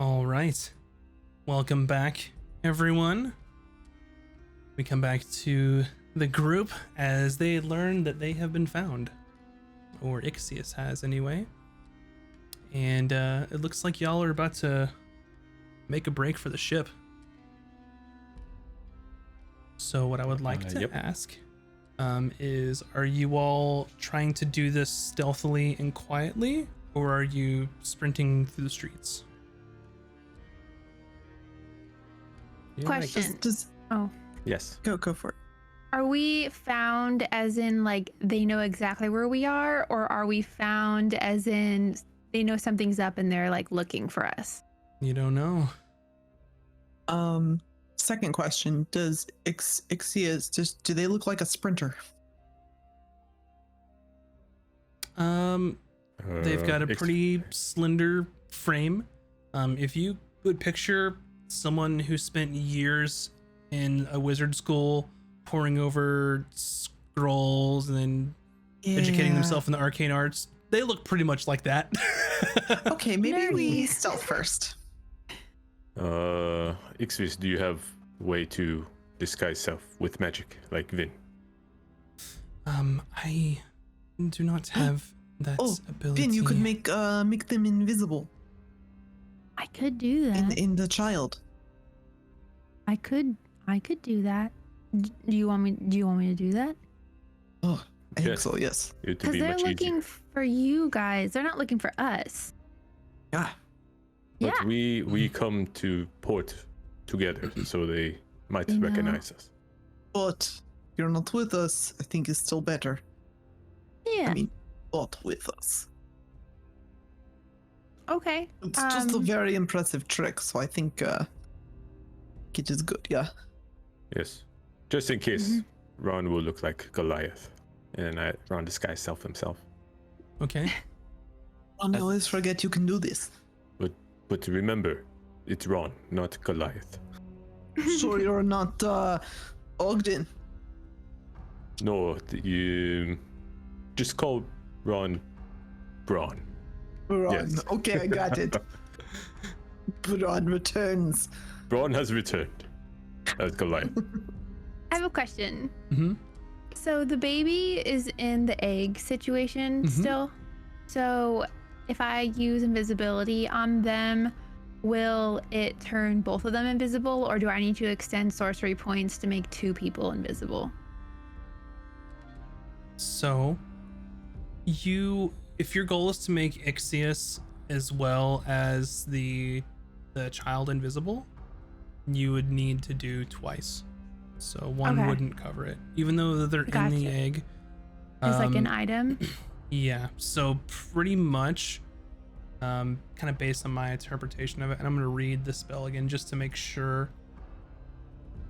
All right. Welcome back, everyone. We come back to the group as they learn that they have been found, or Ixius has anyway. And it looks like y'all are about to make a break for the ship. So what I would like to ask is, are you all trying to do this stealthily and quietly, or are you sprinting through the streets? Yeah, Question. Yes. Go for it. Are we found as in like they know exactly where we are, or are we found as in they know something's up and they're like looking for us? You don't know. Second question, does Ixias, do they look like a sprinter? They've got a pretty slender frame. If you would picture someone who spent years in a wizard school poring over scrolls and then educating themselves in the arcane arts, they look pretty much like that. Okay, maybe we stealth first. Ixvis, do you have way to disguise self with magic like Vin? I do not have that ability. Vin, you could make them invisible I could do that. in the child. I could do that. Do you want me to do that? Oh, I think Yes. so, yes. It would Because be they're much looking easier. for you guys. They're not looking for us. Yeah. But Yeah. we come to port together, so they might You know. recognize us. But you're not with us, I think is still better. Yeah. I mean, not with us. Okay. It's just a very impressive trick, so I think it is good, yeah. Yes. Just in case Ron will look like Goliath. And Ron disguise self himself. Okay. I always forget you can do this. But remember, it's Ron, not Goliath. Sure you're not Ogden. No, you just call Ron Braun. Ron. Yes. Okay, I got it. Ron returns. Braun has returned as Goliath. I have a question. Mm-hmm. So the baby is in the egg situation still. So if I use invisibility on them, will it turn both of them invisible, or do I need to extend sorcery points to make two people invisible? So, if your goal is to make Ixius as well as the child invisible, you would need to do twice. So one wouldn't cover it, even though they're in the egg. It's like an item. Yeah. So pretty much, kind of based on my interpretation of it, and I'm gonna read the spell again just to make sure.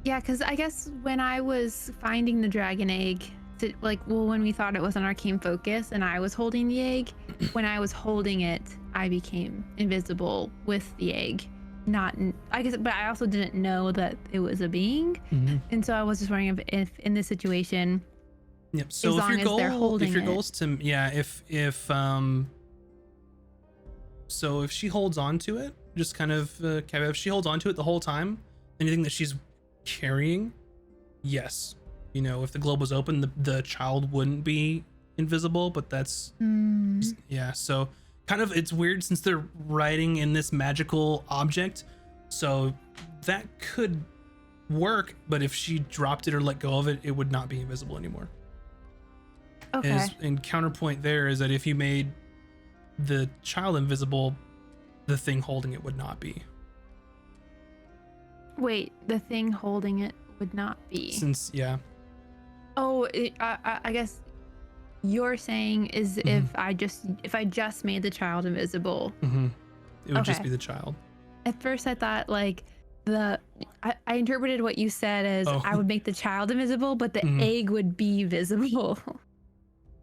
Yeah, because I guess when I was finding the dragon egg, when we thought it was an arcane focus and I was holding the egg, when I was holding it, I became invisible with the egg. But I also didn't know that it was a being. And so I was just wondering if in this situation, yep. So as if long your as they're goal, holding if your it. goal is to, so if she holds on to it, just kind of, if she holds on to it the whole time, anything that she's carrying, yes. You know, if the globe was open, the child wouldn't be invisible, but that's, yeah. So kind of, it's weird since they're riding in this magical object. So that could work, but if she dropped it or let go of it, it would not be invisible anymore. okay. And counterpoint there is that if you made the child invisible, the thing holding it would not be. Wait, the thing holding it would not be. Since, yeah. Oh, I guess you're saying is if I just made the child invisible. It would just be the child. At first, I thought like I interpreted what you said as I would make the child invisible, but the egg would be visible.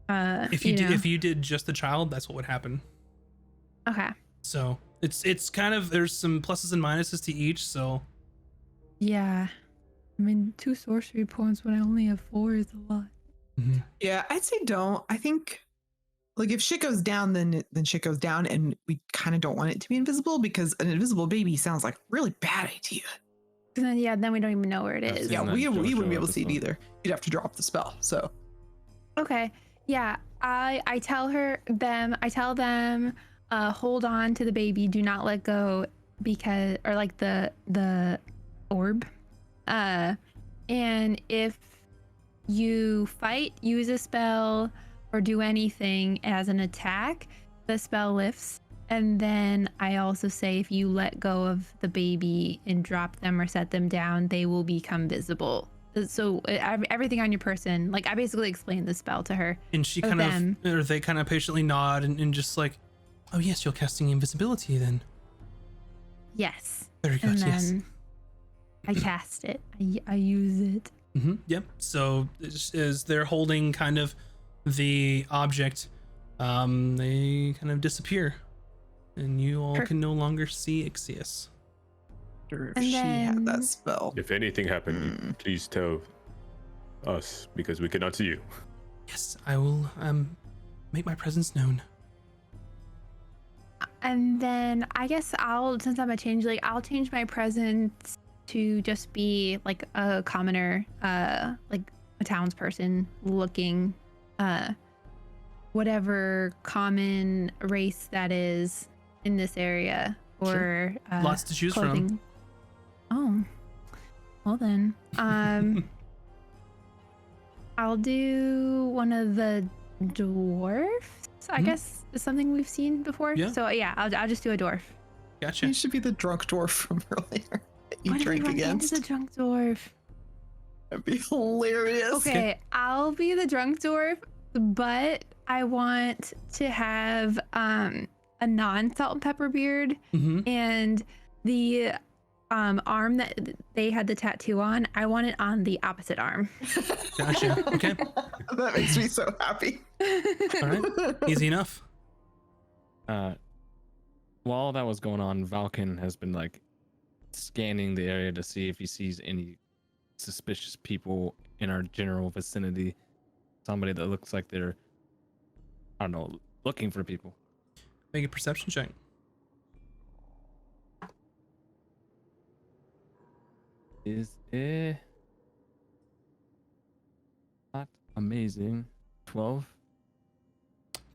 If you did just the child, that's what would happen. Okay. So it's kind of, there's some pluses and minuses to each. So Yeah. I mean, 2 sorcery points when I only have 4 is a lot. Yeah, I'd say don't. I think Like if shit goes down, then shit goes down, and we kind of don't want it to be invisible because an invisible baby sounds like a really bad idea. Then we don't even know where it I've is. seen Yeah, that we wouldn't be JoJo able to see it episode. either. You'd have to drop the spell. So Okay. Yeah. I tell them, hold on to the baby, do not let go because or like the orb. And if you fight, use a spell, or do anything as an attack, the spell lifts. And then I also say if you let go of the baby and drop them or set them down, they will become visible. So everything on your person, like I basically explained the spell to her. And she Of kind them. of, or they kind of patiently nod and just like, oh yes, you're casting invisibility then. Yes. Very good, And yes. then I cast it. I use it. Yep. So as they're holding kind of the object, they kind of disappear, and you all can no longer see Ixius. if And she had that then- spell. If anything happened, please tell us because we cannot see you. Yes, I will make my presence known. And then I guess since I'm a changeling, I'll change my presence to just be like a commoner, like a townsperson looking, whatever common race that is in this area, or Lots to choose clothing. from. Oh, well then, I'll do one of the dwarfs. I Mhm. guess is something we've seen before. Yeah. So yeah, I'll just do a dwarf. Gotcha. You should be the drunk dwarf from earlier that you What if we drank run into against. the drunk dwarf? That'd be hilarious. Okay, I'll be the drunk dwarf, but I want to have a non-salt and pepper beard, Mm-hmm. and the arm that they had the tattoo on, I want it on the opposite arm. Gotcha. Okay. That makes me so happy. All right. Easy enough. While that was going on, Valken has been like scanning the area to see if he sees any suspicious people in our general vicinity. Somebody that looks like they're, I don't know, looking for people. Make a perception check. Is it not amazing? 12.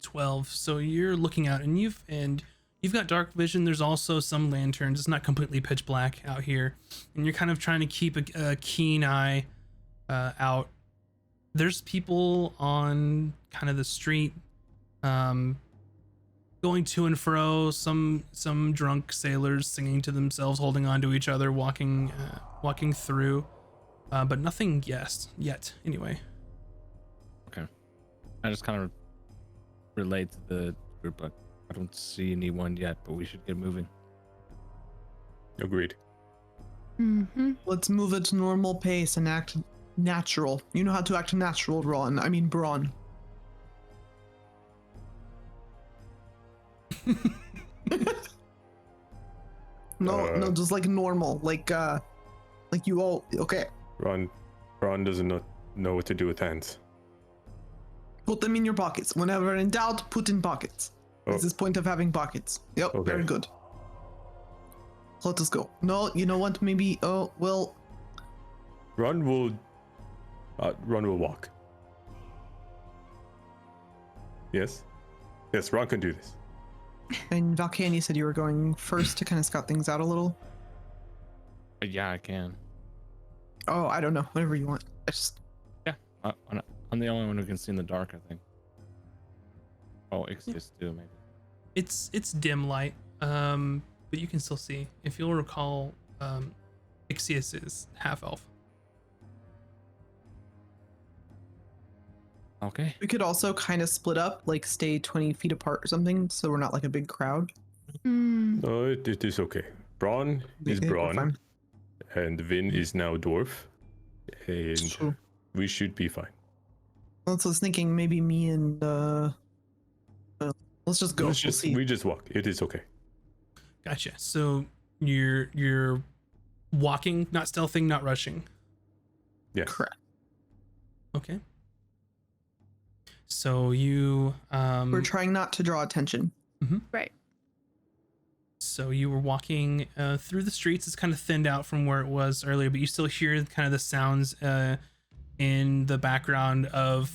12. So you're looking out, and you've got dark vision. There's also some lanterns. It's not completely pitch black out here, and you're kind of trying to keep a keen eye out. There's people on kind of the street, going to and fro. Some drunk sailors singing to themselves, holding on to each other, walking through, but nothing yet. Anyway. I just kind of relate to the group, but I don't see anyone yet, but we should get moving. Agreed. Mm-hmm. Let's move at normal pace and act natural. You know how to act natural, Ron. I mean, Braun. No, just like normal. Like you all. Okay. Ron doesn't know what to do with hands. Put them in your pockets. Whenever in doubt, put in pockets. That's Oh. this point of having pockets. Yep, Okay. very good. Let us go. No, you know what? Maybe. Oh well. Ron will walk. Yes. Yes, Ron can do this. And Valkan, you said you were going first to kind of scout things out a little. But yeah, I can. Oh, I don't know. Whatever you want. I just. I'm the only one who can see in the dark, I think. Oh, Ixius too, maybe. It's dim light, but you can still see. If you'll recall, Ixius is half elf. Okay. We could also kind of split up, like stay 20 feet apart or something, so we're not like a big crowd. Mm. No, it is okay. Braun is Yeah, Braun, fine. and Vin is now dwarf, It's and true. we should be fine. Also, I was thinking maybe me and let's just go. We'll see. We just walk. It is okay. Gotcha. So you're walking, not stealthing, not rushing. Yes. Correct. Okay. So you We're trying not to draw attention. Right. So you were walking through the streets. It's kind of thinned out from where it was earlier, but you still hear kind of the sounds in the background of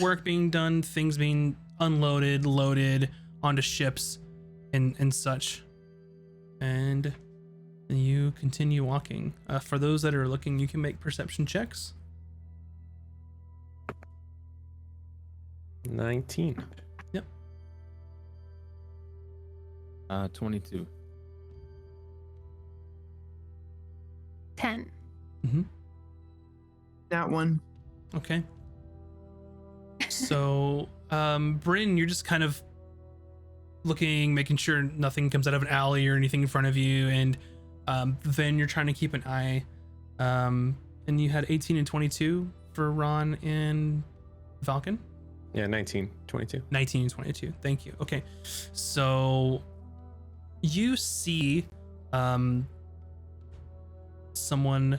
work being done, things being unloaded, loaded onto ships, and such. And you continue walking. For those that are looking, you can make perception checks. 19. 22. 10. That one. Okay. So, Bryn, you're just kind of looking, making sure nothing comes out of an alley or anything in front of you, and then you're trying to keep an eye. And you had 18 and 22 for Ron and Falcon? Yeah, 19, 22. 19 and 22. Thank you. Okay. So you see someone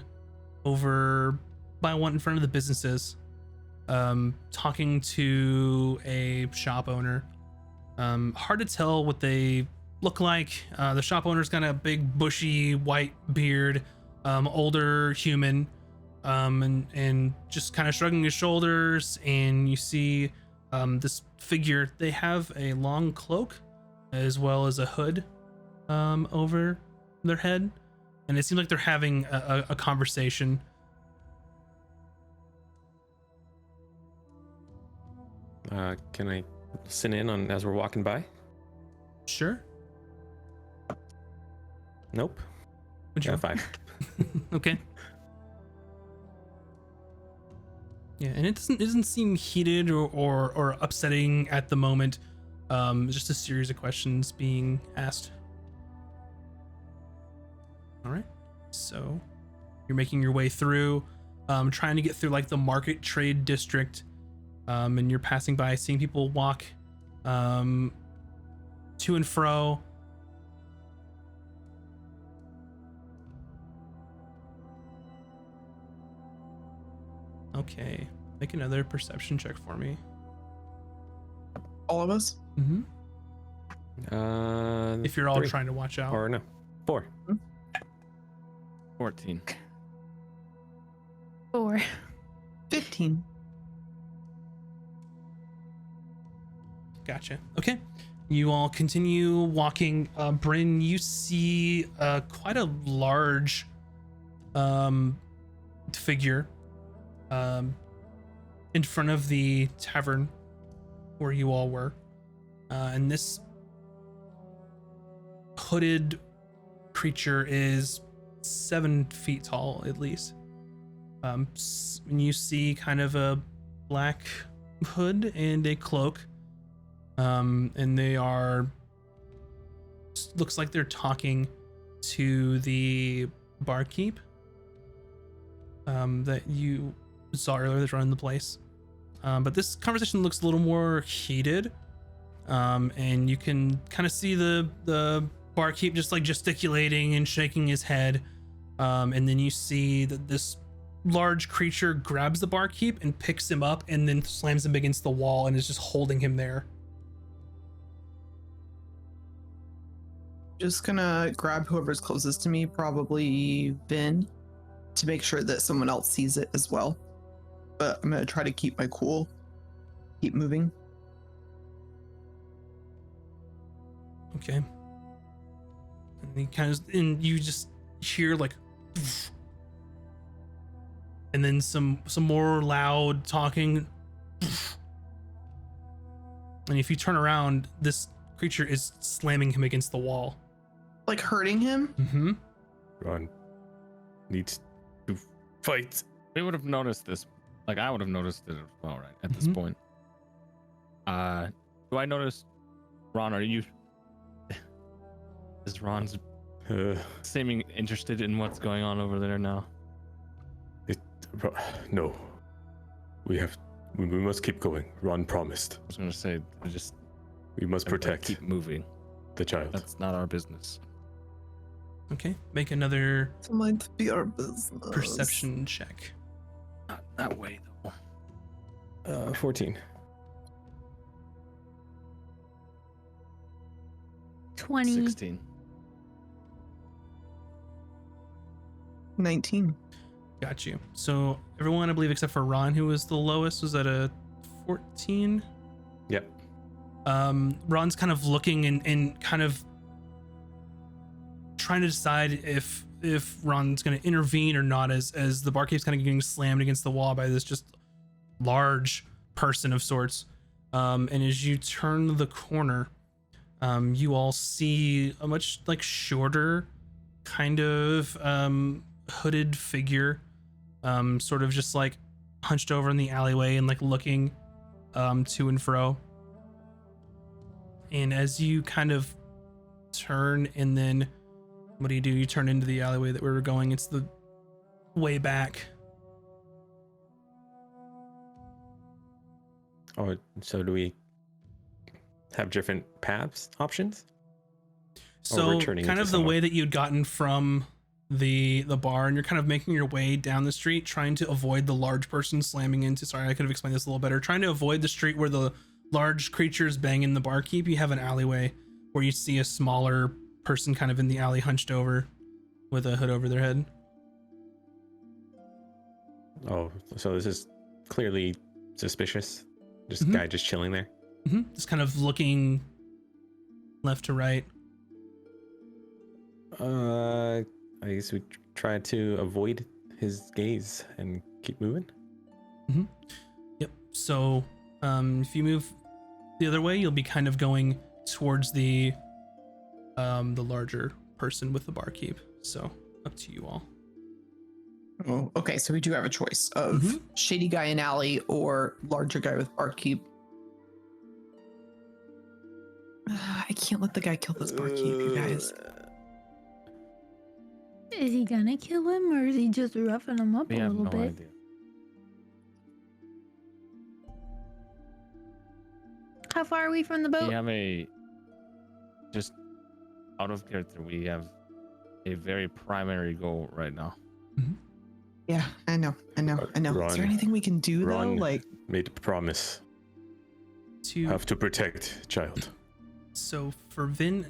over by one in front of the businesses talking to a shop owner. Hard to tell what they look like. The shop owner's got a big bushy white beard, older human, and just kind of shrugging his shoulders. And you see this figure. They have a long cloak as well as a hood over their head, and it seems like they're having a conversation. Can I listen in on as we're walking by? Sure. Nope. Would you Yeah, 5. Okay. Yeah, and it doesn't seem heated or upsetting at the moment. Just a series of questions being asked. All right. So you're making your way through, trying to get through like the market trade district, and you're passing by, seeing people walk to and fro. Okay, make another perception check for me. All of us? Mm-hmm. If you're all 3. trying to watch out. Or no, 4. 14. 4. 15. Gotcha. Okay. You all continue walking. Bryn, you see quite a large figure in front of the tavern where you all were. And this hooded creature is 7 feet tall, at least. And you see kind of a black hood and a cloak. And they are, looks like they're talking to the barkeep that you saw earlier that's running the place. But this conversation looks a little more heated. And you can kind of see the barkeep just like gesticulating and shaking his head. And then you see that this large creature grabs the barkeep and picks him up and then slams him against the wall and is just holding him there. Just gonna grab whoever's closest to me, probably Vin, to make sure that someone else sees it as well. But I'm gonna try to keep my cool, keep moving. Okay. And he kind of, and you just hear like, and then some more loud talking. And if you turn around, this creature is slamming him against the wall. Like hurting him? Mm-hmm. Ron needs to fight. We would have noticed this. Like, I would have noticed it as well, right? At this point. Do I notice, Ron, are you... Is Ron's seeming interested in what's going on over there now? No. We must keep going. Ron promised. I was going to say, We must protect keep moving. the child. That's not our business. Okay. Make another It might be our business. perception check. Not that way, though. 14. 20. 16. 19. Got you. So everyone, I believe, except for Ron, who was the lowest, was at a 14. Yep. Ron's kind of looking and kind of trying to decide if Ron's going to intervene or not, as the barkeep's kind of getting slammed against the wall by this just large person of sorts. And as you turn the corner, you all see a much like shorter kind of hooded figure, sort of just like hunched over in the alleyway and like looking to and fro. And as you kind of turn, and then what do? You turn into the alleyway that we were going. It's the way back. Oh, so do we have different paths options? So returning kind into of the someone. way that you'd gotten from the bar, and you're kind of making your way down the street, trying to avoid the large person slamming into. Sorry, I could have explained this a little better. Trying to avoid the street where the large creatures banging the barkeep. You have an alleyway where you see a smaller person kind of in the alley, hunched over, with a hood over their head. Oh, so this is clearly suspicious. Just Mhm. guy just chilling there. Just kind of looking left to right. I guess we try to avoid his gaze and keep moving. Yep. So if you move the other way, you'll be kind of going towards the larger person with the barkeep. So up to you all. Oh, okay. So we do have a choice of Mhm. shady guy in alley or larger guy with barkeep. I can't let the guy kill this barkeep, you guys. Is he gonna kill him, or is he just roughing him up We a have little no bit? idea. How far are we from the boat? We have a just out of character. We have a very primary goal right now. Yeah, I know. Is there Ron- anything we can do Ron though? Like, made a promise. To Have to protect child. So for Vin,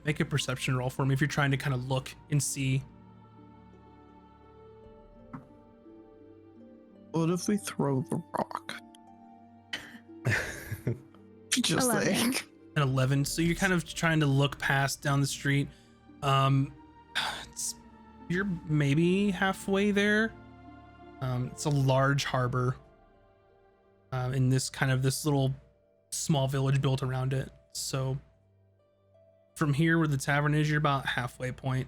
make a perception roll for me if you're trying to kind of look and see. what if we throw the rock? Just 11. like, An 11. So you're kind of trying to look past down the street. You're maybe halfway there. It's a large harbor. In this little small village built around it. So from here where the tavern is, you're about halfway point.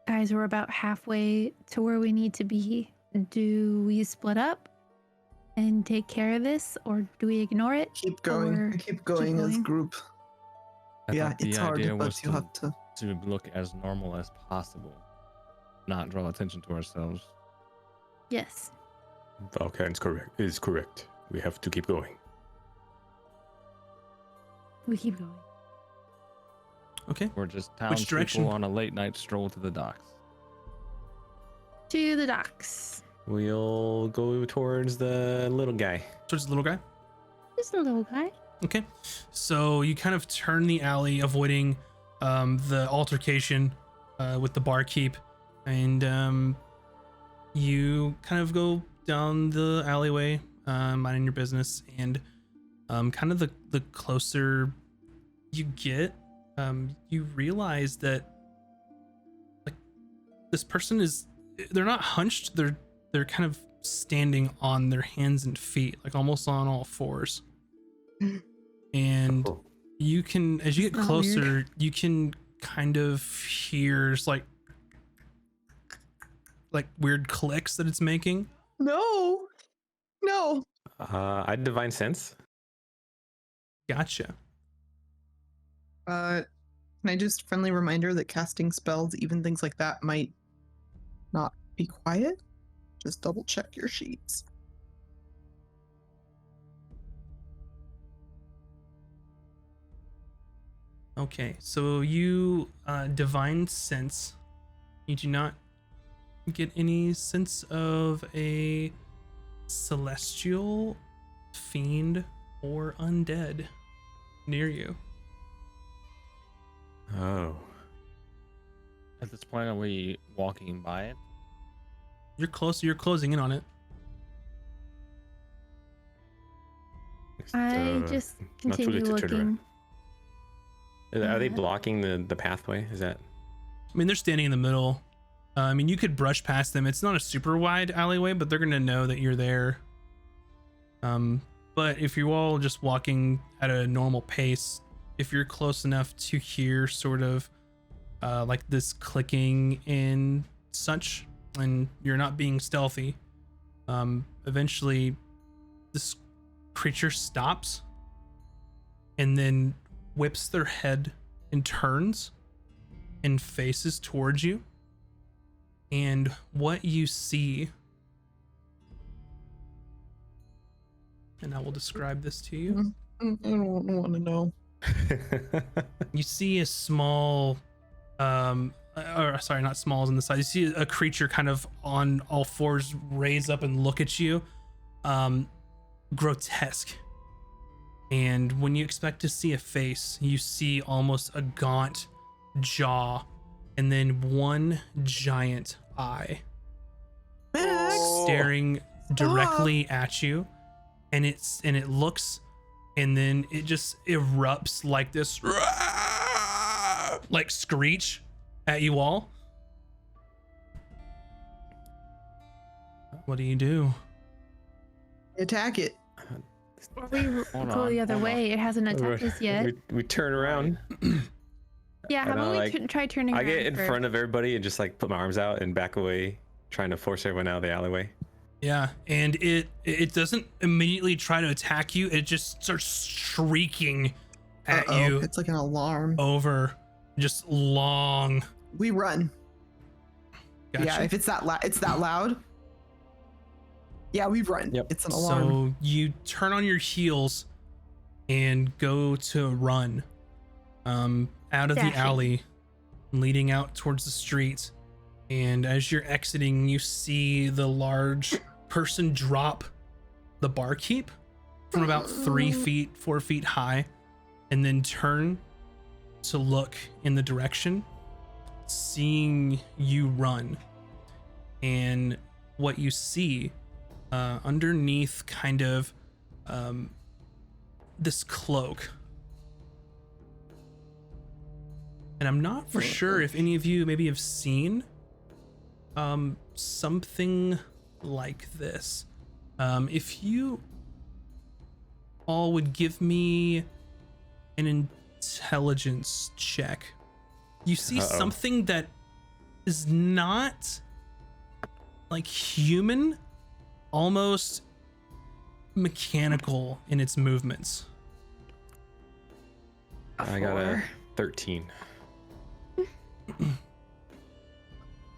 Guys, we're about halfway to where we need to be. Do we split up and take care of this, or do we ignore it? keep going. Or Keep going as going. group. I Yeah, thought the it's hard, idea was but you have to. to look as normal as possible, not draw attention to ourselves. Yes. Valkan's is correct. We have to keep going. We keep going. Okay. We're just Which direction? townspeople on a late night stroll to the docks. To the docks. We'll go towards the little guy. Towards the little guy. Just a little guy. Okay. So you kind of turn the alley, avoiding the altercation with the barkeep, and you kind of go down the alleyway, minding your business, and kind of the closer you get, you realize that like this person they're not hunched, they're kind of standing on their hands and feet, like almost on all fours. And Oh. you can, as you get Not closer, weird. you can kind of hear just like weird clicks that it's making. No. I divine sense. Gotcha. Can I just friendly reminder that casting spells, even things like that, might not be quiet? Just double check your sheets. Okay, so you divine sense. You do not get any sense of a celestial, fiend, or undead near you. Oh. At this point, are we walking by it? You're close. You're closing in on it. I just not too continue late to turn around. looking. Are they blocking the pathway? Is that? I mean, they're standing in the middle. I mean, you could brush past them. It's not a super wide alleyway, but they're gonna know that you're there. But if you're all just walking at a normal pace, if you're close enough to hear sort of like this clicking and such, and you're not being stealthy, eventually this creature stops and then whips their head and turns and faces towards you. And what you see, and I will describe this to you. I don't want to know. You see a small, or sorry, not small as in the size. You see a creature kind of on all fours raise up and look at you, grotesque. And when you expect to see a face, you see almost a gaunt jaw and then one giant eye Max! staring directly at you, and it looks, and then it just erupts like this like screech at you all. What do you do? Attack it. Or we Hold go on, the other hold way. It hasn't attacked us yet. We turn around. Yeah, how I know, about we like, try turning I around get in first? front of everybody and just like put my arms out and back away, trying to force everyone out of the alleyway. Yeah, and it doesn't immediately try to attack you. It just starts shrieking at Uh-oh, you it's like an alarm. over just long. We run. Gotcha. Yeah, if it's that loud. Yeah, we run. Yep. It's an alarm. So you turn on your heels and go to run out of the Dashing. alley, leading out towards the street. And as you're exiting, you see the large person drop the barkeep from about 3 feet, 4 feet high, and then turn to look in the direction, seeing you run. And what you see underneath kind of this cloak, and I'm not for sure if any of you maybe have seen something like this. If you all would give me an intelligence check, you see something that is not like human, almost mechanical in its movements. I got a 13.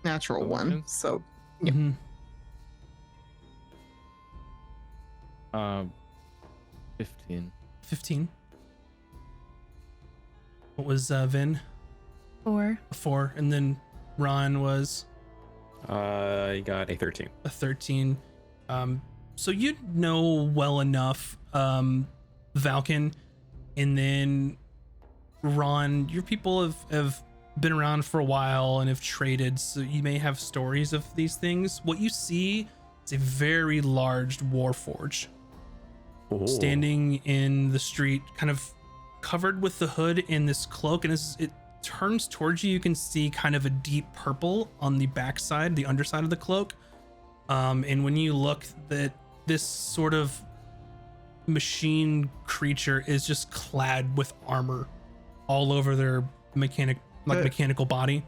Natural one. Emotions? So Yeah. Mm-hmm. 15. 15. What was Vin? 4. A 4, and then Ron was I got a 13. a 13. So you know well enough, Valken, and then Ron, your people have been around for a while and have traded, so you may have stories of these things. What you see is a very large warforge Oh. standing in the street, kind of covered with the hood in this cloak, and as it turns towards you, you can see kind of a deep purple on the backside, the underside of the cloak. And when you look, that this sort of machine creature is just clad with armor all over their mechanical body,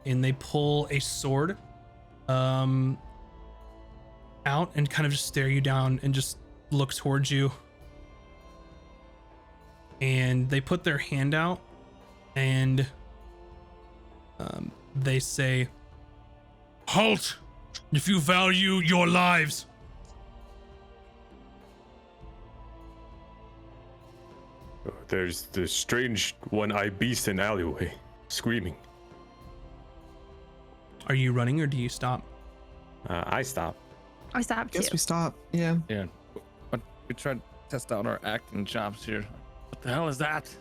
and they pull a sword out and kind of just stare you down and just look towards you. And they put their hand out and they say, "Halt, if you value your lives." There's the strange one-eyed beast in alleyway, screaming. Are you running or do you stop? I stop. I stopped guess too. we stop. Yeah. Yeah. But we tried to test out our acting chops here. What the hell is that?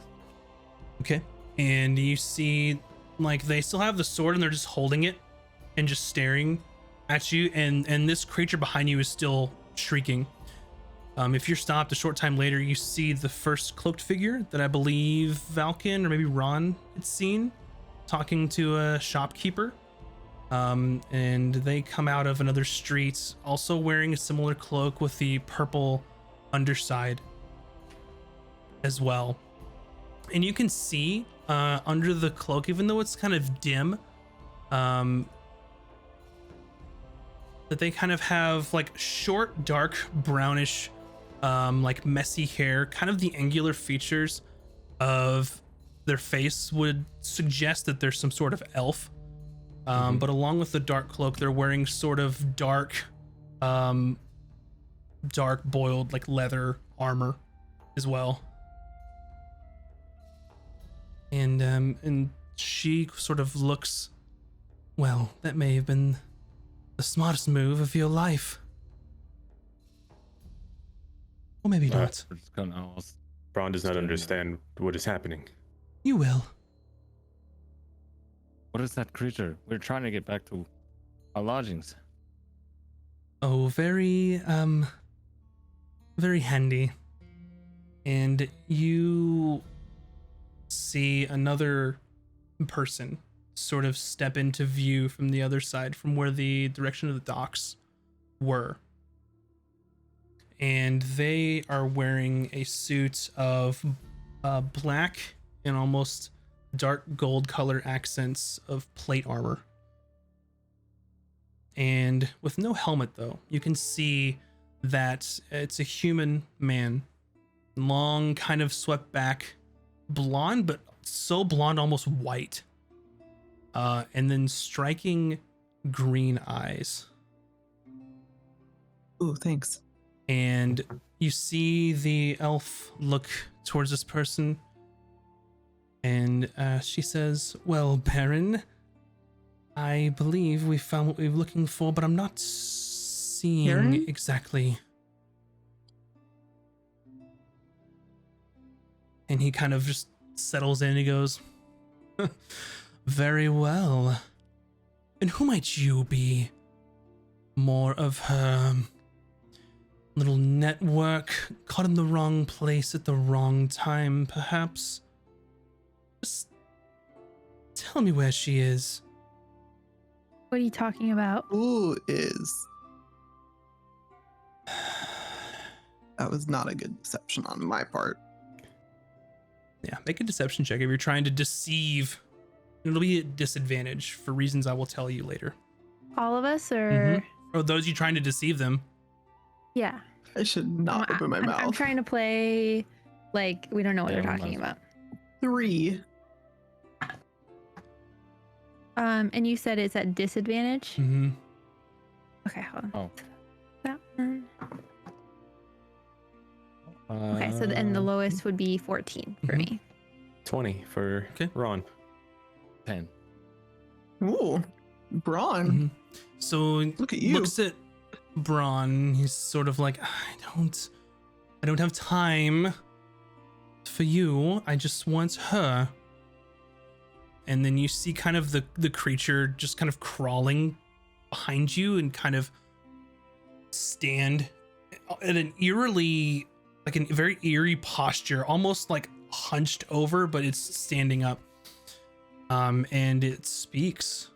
Okay. and you see like they still have the sword and they're just holding it and just staring at you, and this creature behind you is still shrieking. If you're stopped a short time later, you see the first cloaked figure that I believe Valken or maybe Ron had seen talking to a shopkeeper. And they come out of another street, also wearing a similar cloak with the purple underside as well. And you can see under the cloak, even though it's kind of dim, that they kind of have like short, dark, brownish, like messy hair. Kind of the angular features of their face would suggest that there's some sort of elf. But along with the dark cloak, they're wearing sort of dark boiled like leather as well. And she sort of looks, well, that may have been the smartest move of your life. Or maybe not. Braun does not understand what is happening. You will. What is that creature? We're trying to get back to our lodgings. Oh, very handy. And you see another person sort of step into view from the other side, from where the direction of the docks were. And they are wearing a suit of black and almost dark gold color accents of plate armor. And with no helmet though, you can see that it's a human man. Long, kind of swept back, blonde, but so blonde almost white. And then striking green eyes. Ooh, thanks. And you see the elf look towards this person, and she says, well, Baron, I believe we found what we were looking for, but I'm not seeing Baron? exactly. And he kind of just settles in and he goes, very well. And who might you be? More of her little network, caught in the wrong place at the wrong time, perhaps? Just tell me where she is. What are you talking about? Who is? That was not a good deception on my part. Yeah, make a deception check if you're trying to deceive. It'll be a disadvantage for reasons I will tell you later. All of us, or Or those you trying to deceive them. yeah. I should not open my mouth. I'm trying to play like we don't know what Yeah, they're talking about. 3. And you said it's at disadvantage. Mm-hmm. Okay, hold on. Oh. That one. Okay, so and the lowest would be 14 for me. 20 for Okay. Ron. 10. Ooh, Braun. Mm-hmm. So Look at you. looks at Braun. He's sort of like, I don't have time for you. I just want her. And then you see kind of the creature just kind of crawling behind you and kind of stand at an eerily, like a very eerie posture, almost like hunched over, but it's standing up. And it speaks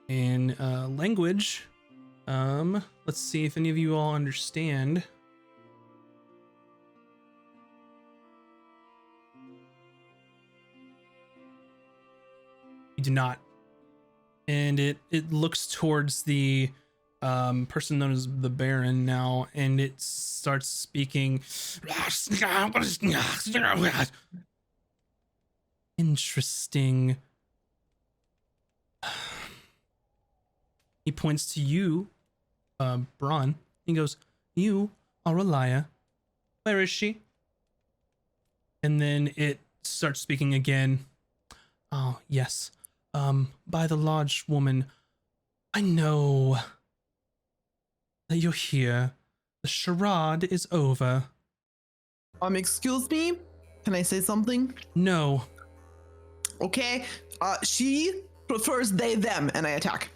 in language. Let's see if any of you all understand. You do not. And it looks towards the person known as the Baron now, and it starts speaking. Interesting. He points to you, Braun. He goes, you are a liar. Where is she? And then it starts speaking again. Oh, yes. By the lodge woman, I know that you're here. The charade is over. Excuse me? Can I say something? No. Okay. She prefers they them, and I attack.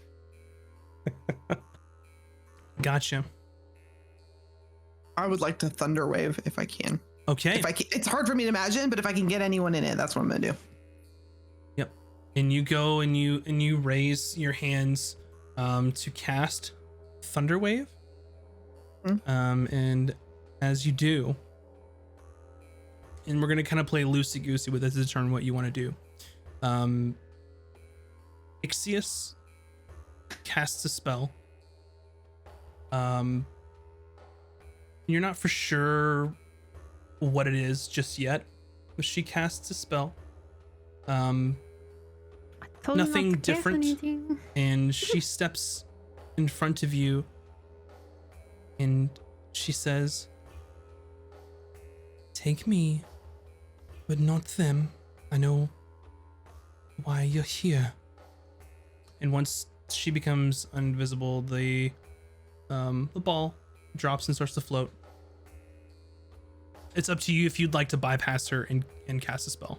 Gotcha. I would like to thunder wave if I can. Okay. If I can, it's hard for me to imagine, but if I can get anyone in it, that's what I'm gonna do. Yep. And you go and you raise your hands to cast Thunder Wave. And as you do, and we're gonna kind of play loosey goosey with it to determine what you want to do. Ixius casts a spell. You're not for sure what it is just yet, but she casts a spell. Told you not Nothing to cast different. anything. And she steps in front of you and she says, "Take me, but not them. I know why you're here." And once she becomes invisible, the ball drops and starts to float. It's up to you if you'd like to bypass her and cast a spell.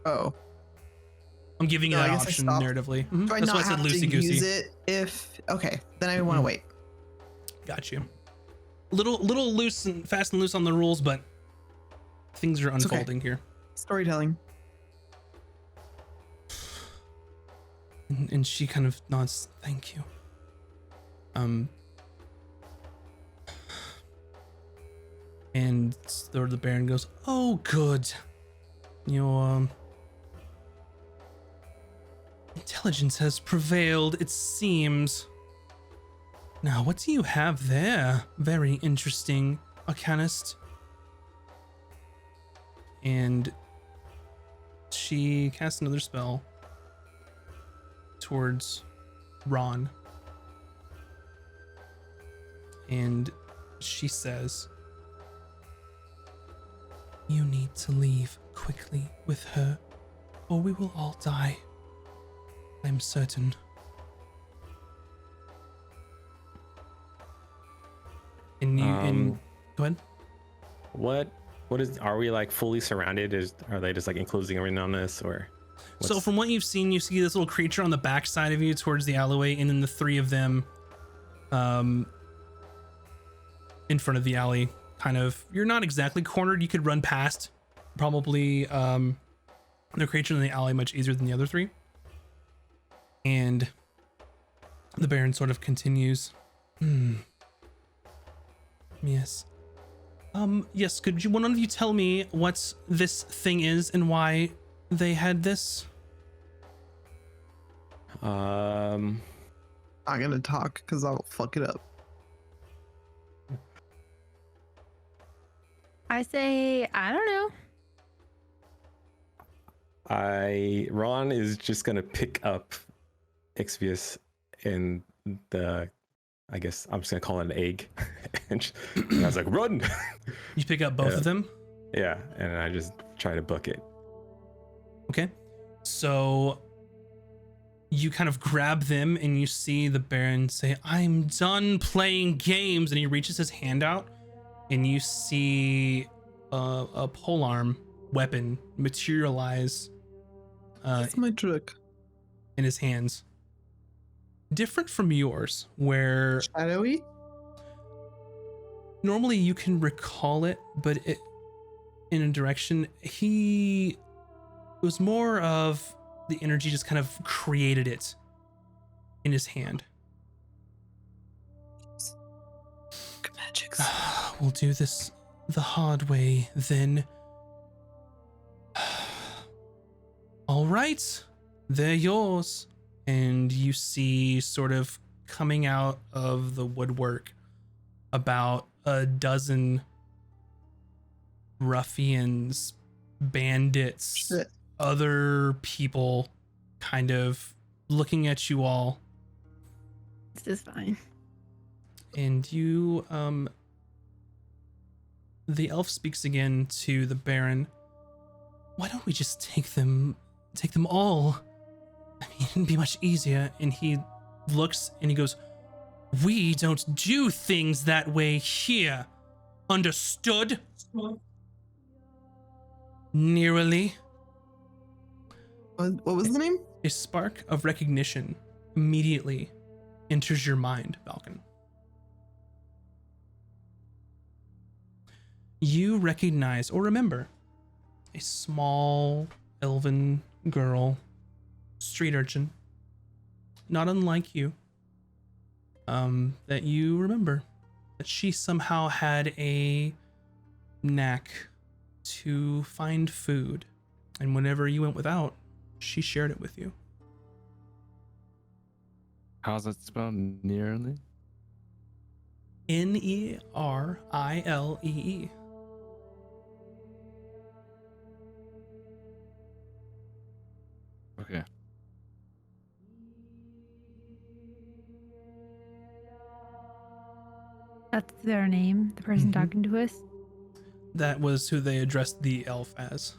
Oh. I'm giving you No, I that guess I option stopped. narratively. Do I That's why I not said have to loosey use goosey. it if... Okay, then I want to wait. Got you. Little loose and fast and loose on the rules, but things are okay. unfolding here. Storytelling. And she kind of nods, "Thank you." And the Baron goes, "Oh, good. Your intelligence has prevailed, it seems. Now, what do you have there? Very interesting, Arcanist." And she casts another spell towards Ron. And she says, "You need to leave quickly with her, or we will all die. I'm certain." And go ahead. What is? Are we like fully surrounded? Are they just like enclosing everyone on us, or? So from what you've seen, you see this little creature on the back side of you towards the alleyway, and then the three of them in front of the alley. Kind of, you're not exactly cornered. You could run past probably the creature in the alley much easier than the other three. And the Baron sort of continues. Yes. Yes, could you, one of you tell me what this thing is and why they had this? I'm not gonna talk because I'll fuck it up. I say, I don't know. Ron is just gonna pick up Exvius in the, I guess I'm just gonna call it an egg, and I was like, "Run!" You pick up both of them? Yeah, and I just try to book it. Okay. So you kind of grab them and you see the Baron say, "I'm done playing games." And he reaches his hand out and you see a polearm weapon materialize That's my trick. in his hands. Different from yours, where Shadowy? normally you can recall it, but it in a direction. It was more of the energy just kind of created it in his hand. Magics. We'll do this the hard way then. All right, they're yours. And you see sort of coming out of the woodwork about a dozen ruffians, bandits, Shit. other people kind of looking at you all. This is fine. And you, the elf speaks again to the Baron. "Why don't we just take them all? I mean, it'd be much easier." And he looks and he goes, "We don't do things that way here. Understood?" Nearly. What was the name? A spark of recognition immediately enters your mind, Falcon. You recognize or remember a small elven girl, street urchin, not unlike you, that you remember that she somehow had a knack to find food, and whenever you went without, she shared it with you. How's that spelled? Nearly? Nerillee. Okay. That's their name, the person Mhm. talking to us. That was who they addressed the elf as.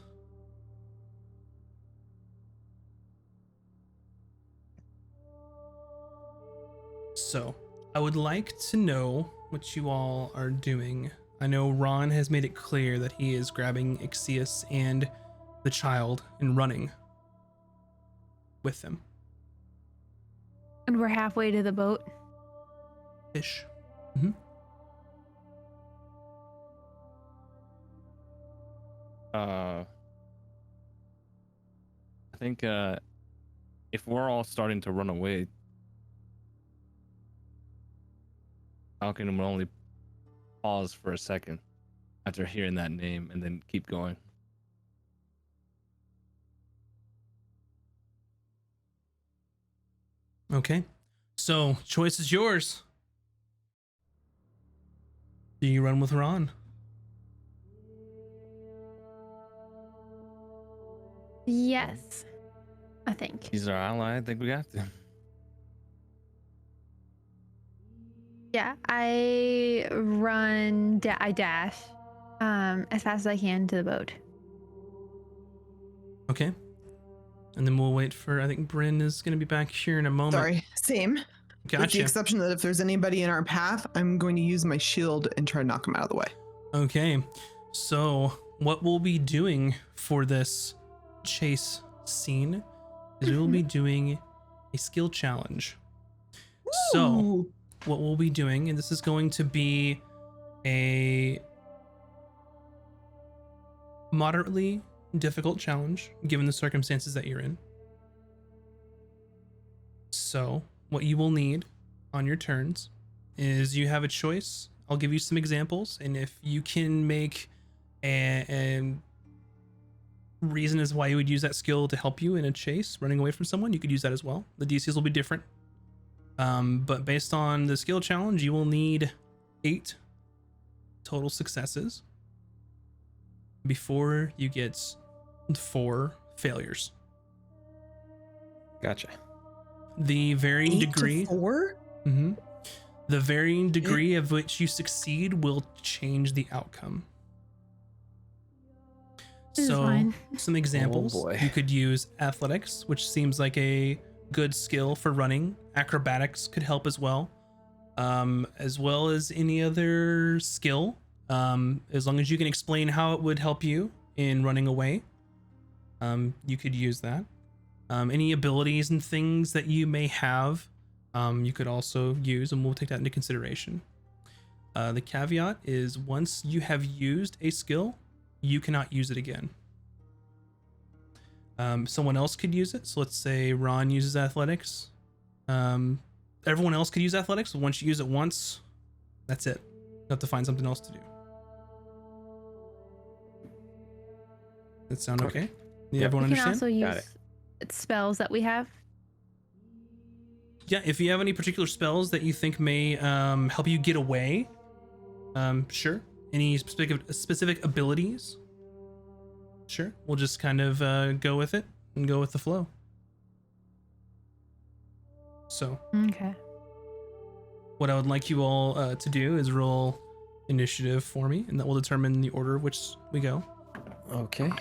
So, I would like to know what you all are doing. I know Ron has made it clear that he is grabbing Ixius and the child and running with them. And we're halfway to the boat. Ish. I think if we're all starting to run away, Falcon will only pause for a second after hearing that name and then keep going. Okay. So, choice is yours. Do you run with Ron? Yes, I think. He's our ally. I think we got to. Yeah, I I dash as fast as I can to the boat. Okay. And then we'll wait for, I think Bryn is going to be back here in a moment. Sorry, same. With the Gotcha. exception that if there's anybody in our path, I'm going to use my shield and try to knock them out of the way. Okay. So, what we'll be doing for this chase scene is we'll be doing a skill challenge. So, Ooh. what we'll be doing, and this is going to be a moderately difficult challenge given the circumstances that you're in. So, what you will need on your turns is you have a choice. I'll give you some examples, and if you can make a reason as why you would use that skill to help you in a chase running away from someone, you could use that as well. The DCs will be different. But based on the skill challenge, you will need 8 total successes before you get 4 failures. Gotcha. The varying 8 degree. to 4? Mhm. The varying degree of which you succeed will change the outcome. This is So, fine. some examples. boy. You could use athletics, which seems like a good skill for running. Acrobatics could help as well as any other skill. As long as you can explain how it would help you in running away, you could use that. Any abilities and things that you may have, you could also use, and we'll take that into consideration. The caveat is once you have used a skill, you cannot use it again. Someone else could use it. So let's say Ron uses athletics. Everyone else could use athletics. So once you use it once, that's it. You have to find something else to do. That sound okay? Yeah, Yep. everyone We can understand? also Got use spells that we have. Yeah, if you have any particular spells that you think may help you get away, sure. Any specific abilities, sure. We'll just kind of go with it and go with the flow. So, Okay. what I would like you all to do is roll initiative for me, and that will determine the order of which we go. Okay.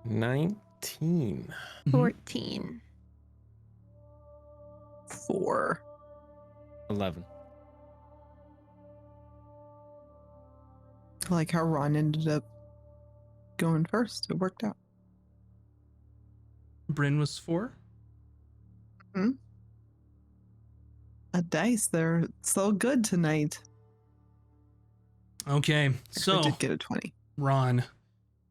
19. 14. 4. 11. I like how Ron ended up going first. It worked out. Bryn was 4. A dice, they're so good tonight. Okay, I so did get a 20. Ron,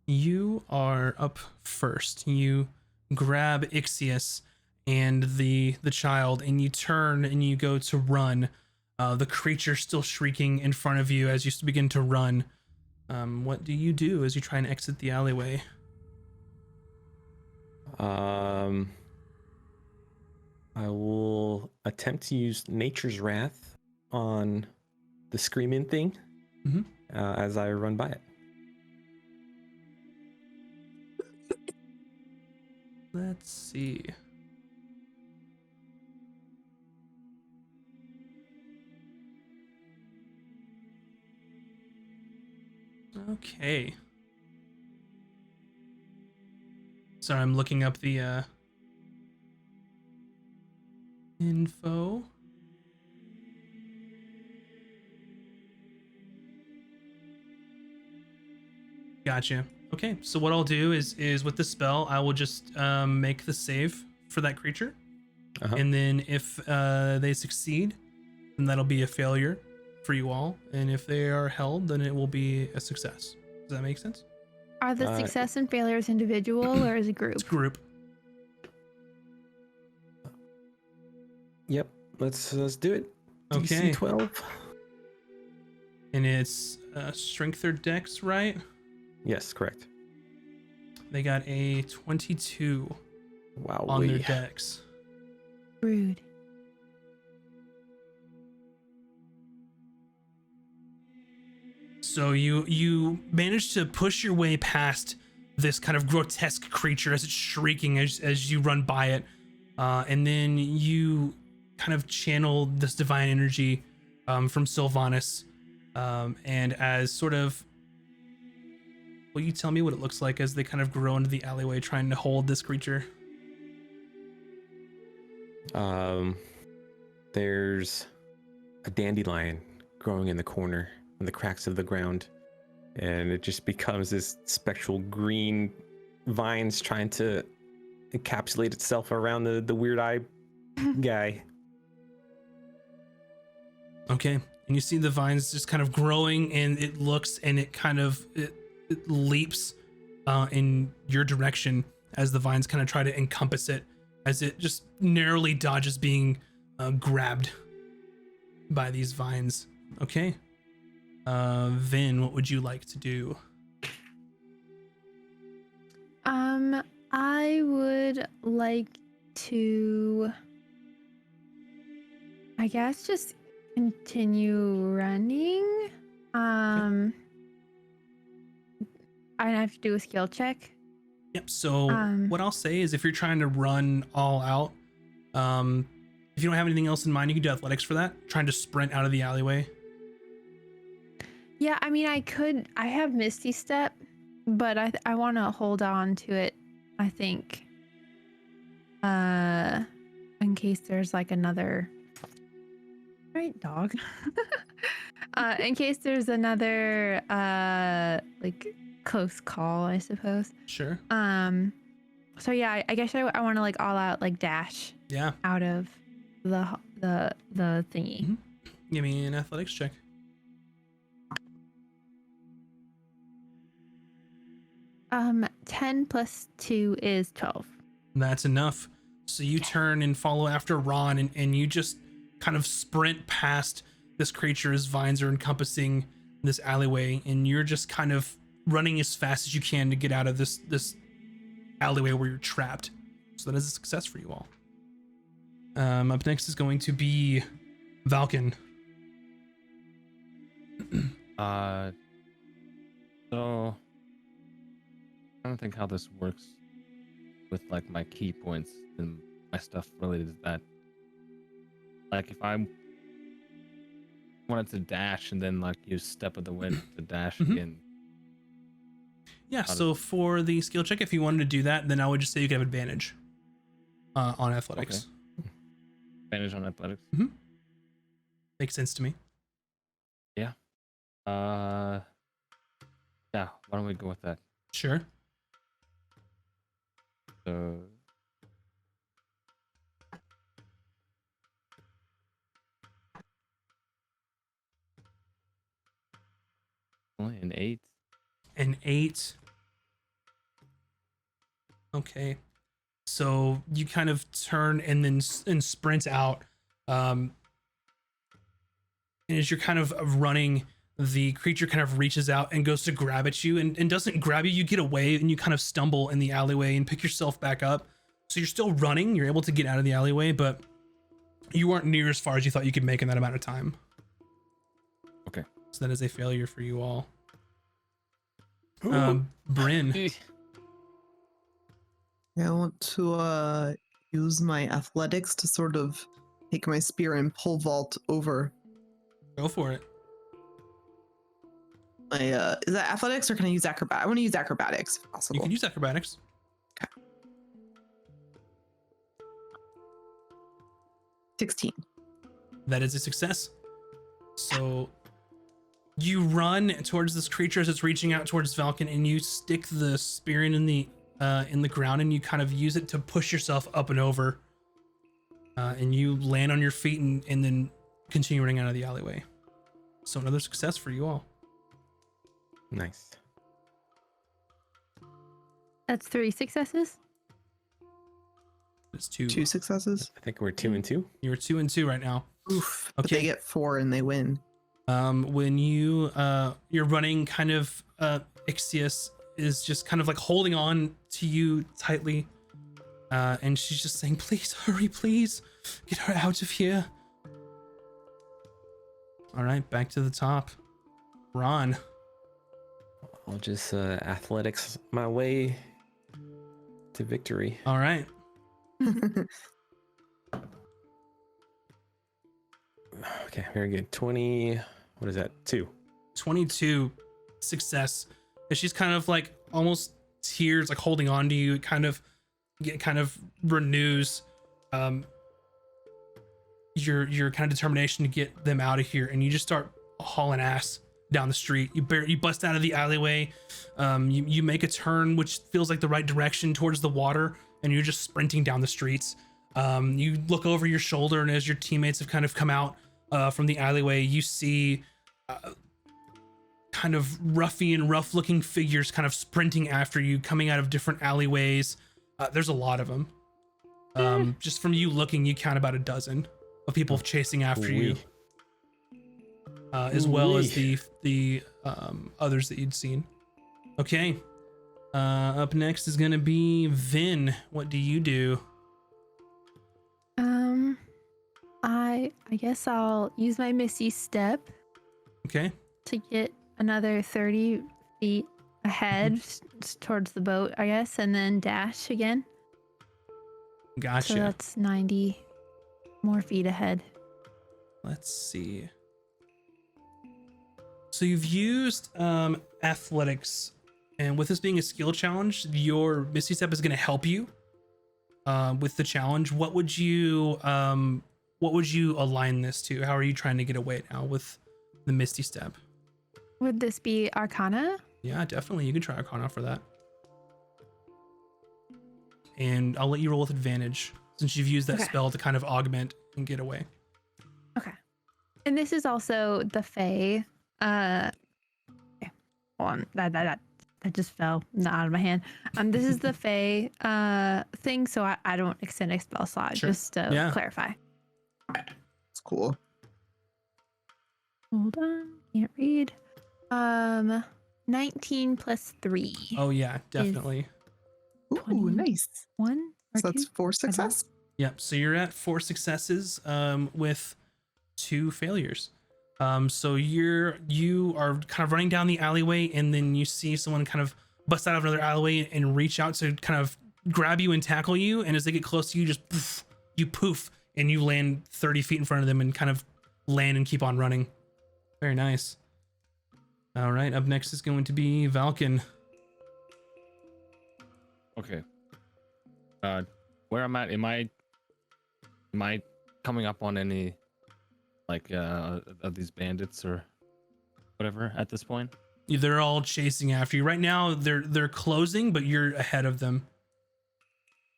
you are up first. You grab Ixius and the child, and you turn and you go to run. The creature still shrieking in front of you as you begin to run. What do you do as you try and exit the alleyway? I will attempt to use Nature's Wrath on the screaming thing Mhm. as I run by it. Let's see. Okay. Sorry, I'm looking up the info. Gotcha. Okay, so what I'll do is with the spell, I will just make the save for that creature, and then if they succeed, then that'll be a failure for you all, and if they are held, then it will be a success. Does that make sense? Are the success and failures individual or as a group? It's group. Yep, let's do it. Okay. DC 12. And it's strength or dex, right? Yes, correct. They got a 22 Wow. on their dex. Rude. So you manage to push your way past this kind of grotesque creature as it's shrieking as you run by it, and then you kind of channel this divine energy from Sylvanas, and as sort of, will you tell me what it looks like as they kind of grow into the alleyway trying to hold this creature? There's a dandelion growing in the corner in the cracks of the ground, and it just becomes this spectral green vines trying to encapsulate itself around the weird eye guy. Okay, and you see the vines just kind of growing, and it looks and it kind of it leaps in your direction as the vines kind of try to encompass it, as it just narrowly dodges being grabbed by these vines. Okay, Vin, what would you like to do? I would like to, I guess, just continue running. I have to do a skill check. Yep. So what I'll say is, if you're trying to run all out, if you don't have anything else in mind, you can do athletics for that. Trying to sprint out of the alleyway. Yeah, I mean, I have Misty Step, but I want to hold on to it, I think. In case there's like another, right, dog. In case there's another like close call, I suppose. Sure. So yeah, I guess I want to like all out like dash. Yeah. Out of the thingy. Mm-hmm. Give me an athletics check. Um, 10 plus 2 is 12. That's enough. So you turn and follow after Ron, and you just kind of sprint past this creature as vines are encompassing this alleyway, and you're just kind of running as fast as you can to get out of this alleyway where you're trapped. So that is a success for you all. Up next is going to be Valken. So I don't think how this works with like my key points and my stuff related to that. Like if I wanted to dash and then like use step of the wind to dash again. Yeah, so for the skill check, if you wanted to do that, then I would just say you can have advantage on athletics. Okay. Advantage on athletics? Makes sense to me. Yeah. Yeah, why don't we go with that? Sure. So Only an 8. An 8. Okay. So you kind of turn and then and sprint out. And as you're kind of running, the creature kind of reaches out and goes to grab at you and doesn't grab you. You get away and you kind of stumble in the alleyway and pick yourself back up. So you're still running. You're able to get out of the alleyway, but you weren't near as far as you thought you could make in that amount of time. Okay. So that is a failure for you all. Bryn. I want to use my athletics to sort of take my spear and pole vault over. Go for it. My is that athletics or can I use acrobat? I want to use acrobatics if possible. You can use acrobatics. 16. That is a success. So you run towards this creature as it's reaching out towards Falcon, and you stick the spear in the ground, and you kind of use it to push yourself up and over. And you land on your feet and then continue running out of the alleyway. So another success for you all. Nice. That's 3 successes. It's 2. 2 successes. I think we're 2 and 2. You're 2 and 2 right now. Oof. But Okay. they get 4 and they win. When you're running, kind of Ixius is just kind of like holding on to you tightly, and she's just saying, please hurry, please get her out of here. All right, back to the top. Ron. I'll just athletics my way to victory. All right. Okay, very good. 20. What is that? 2. 22 success. And she's kind of like almost tears, like holding on to you. It kind of renews your kind of determination to get them out of here, and you just start hauling ass down the street. You bust out of the alleyway. You make a turn which feels like the right direction towards the water, and you're just sprinting down the streets. You look over your shoulder, and as your teammates have kind of come out from the alleyway, you see kind of rough looking figures kind of sprinting after you, coming out of different alleyways. There's a lot of them. Just from you looking, you count about a dozen of people chasing after you, as well as the others that you'd seen. Okay. Up next is gonna be Vin. What do you do? I guess I'll use my Misty Step Okay. to get another 30 feet ahead towards the boat, I guess, and then dash again. Gotcha. So that's 90 more feet ahead. Let's see. So you've used athletics, and with this being a skill challenge, your Misty Step is going to help you with the challenge. What would you align this to? How are you trying to get away now with the Misty Step? Would this be Arcana? Yeah, definitely. You can try Arcana for that. And I'll let you roll with advantage since you've used that Okay. spell to kind of augment and get away. Okay. And this is also the Fae. Okay. Hold on. That just fell out of my hand. This is the Fae thing, so I don't extend a spell slot, Sure. just to Yeah. clarify. It's cool. Hold on. Can't read. 19 plus 3. Oh yeah, definitely. Ooh, 20. nice. 1 or So that's 2? 4 success. Yep. So you're at 4 successes with 2 failures. So you are kind of running down the alleyway, and then you see someone kind of bust out of another alleyway and reach out to kind of grab you and tackle you. And as they get close to you, just poof, and you land 30 feet in front of them and kind of land and keep on running. Very nice. All right. Up next is going to be Valken. Okay. Where I'm at, am I coming up on any like of these bandits or whatever at this point? They're all chasing after you right now. They're closing, but you're ahead of them.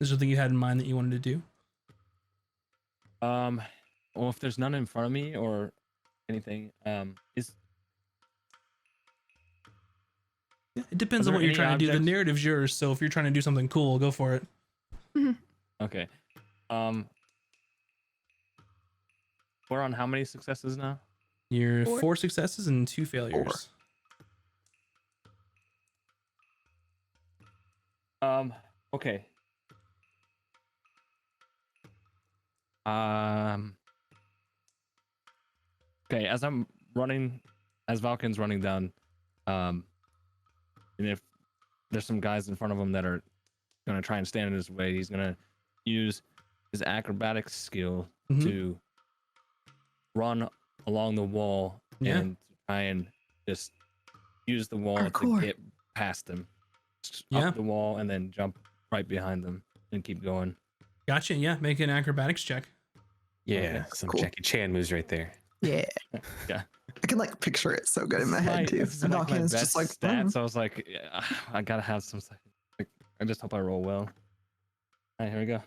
Is there something you had in mind that you wanted to do? Well, if there's none in front of me or anything, It depends Are on what there you're any trying to do. The objects? narrative's yours, so if you're trying to do something cool, go for it. Okay. We're on how many successes now? You're 4. 4 successes and 2 failures. Okay. Okay, as I'm running, as Valken's running down, and if there's some guys in front of him that are gonna try and stand in his way, he's gonna use his acrobatics skill Mhm. to run along the wall Yeah. and try and just use the wall Parkour. to get past them. Just Yeah. up the wall and then jump right behind them and keep going. Gotcha. Yeah, make an acrobatics check. Yeah, Okay, some cool. Jackie Chan moves right there. Yeah. Yeah. I can like picture it so good in my head too. This is And like my Valken's best just like, stats. I was like, yeah, I gotta have some. Like, I just hope I roll well. All right, here we go.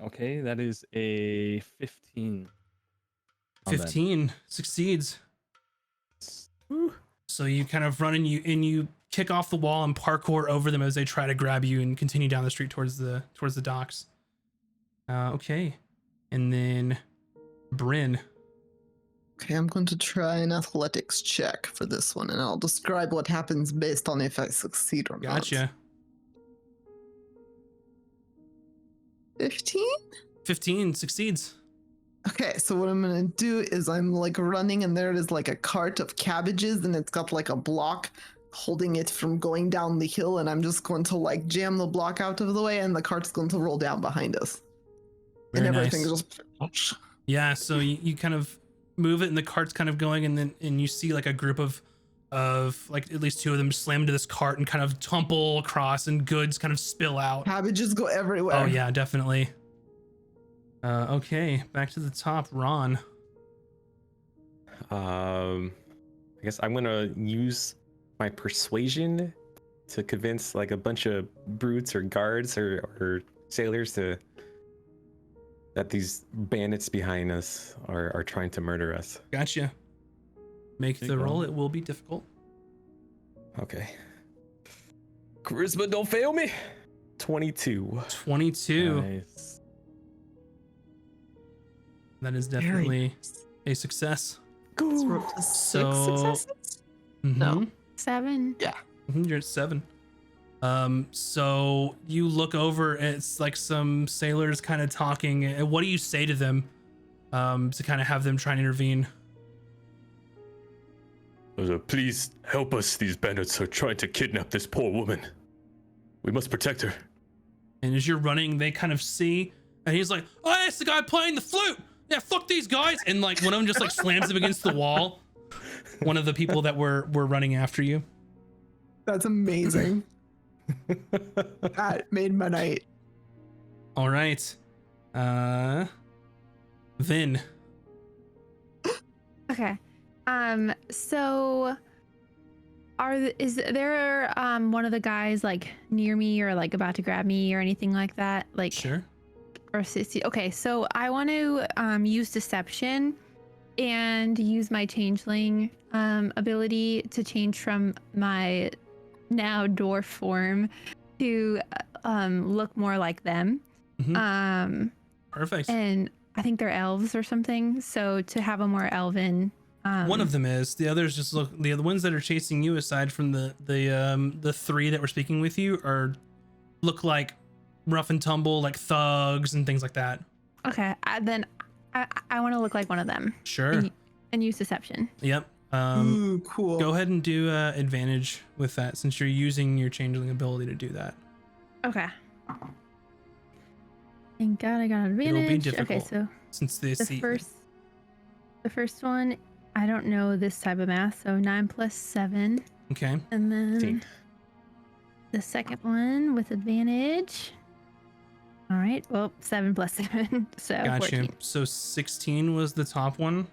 Okay, that is a 15. on that. 15 succeeds. Woo. So you kind of run and you kick off the wall and parkour over them as they try to grab you and continue down the street towards the docks. Okay, and then Bryn. okay, I'm going to try an athletics check for this one, and I'll describe what happens based on if I succeed or not. Gotcha. 15? 15 succeeds. Okay, so what I'm gonna do is I'm like running, and there is like a cart of cabbages, and it's got like a block holding it from going down the hill, and I'm just going to like jam the block out of the way, and the cart's going to roll down behind us. Very and nice. everything just. Yeah, so you kind of move it and the cart's kind of going, and then you see like a group of like at least 2 of them slam into this cart and kind of tumble across, and goods kind of spill out. Cabbages go everywhere. Oh yeah, definitely. Okay, back to the top, Ron. I guess I'm gonna use my persuasion to convince like a bunch of brutes or guards or sailors that these bandits behind us are trying to murder us. Gotcha. Make There the you go. roll. It will be difficult. Okay. Charisma, don't fail me. 22. 22. Nice. That is Very definitely nice. a success. Let's roll to 6 So- successes. No. 7. You're at 7. So you look over, it's like some sailors kind of talking. What do you say to them to kind of have them try and intervene? Please help us. These bandits are trying to kidnap this poor woman. We must protect her. And as you're running, they kind of see, and he's like, "Oh, it's the guy playing the flute. Yeah, fuck these guys!" And like one of them just like slams him against the wall. One of the people that were running after you. That's amazing. That made my night. All right, Vin. Okay. So is there one of the guys like near me or like about to grab me or anything like that? Like Sure. or okay, so I want to use deception and use my changeling ability to change from my now dwarf form to look more like them. Mhm. Perfect. And I think they're elves or something, so to have a more elven One of them is. The others just look. The other ones that are chasing you, aside from the 3 that were speaking with you, look like rough and tumble, like thugs and things like that. Okay, then I want to look like one of them Sure. and use deception. Yep. Ooh, cool. Go ahead and do advantage with that, since you're using your changeling ability to do that. Okay. Thank God I got an It'll be advantage. Okay, difficult. so Since this the first one, I don't know this type of math, so 9 plus 7, Okay. and then 15. the second one with advantage. All right, well, 7 plus 7, so Gotcha. 14. So 16 was the top one.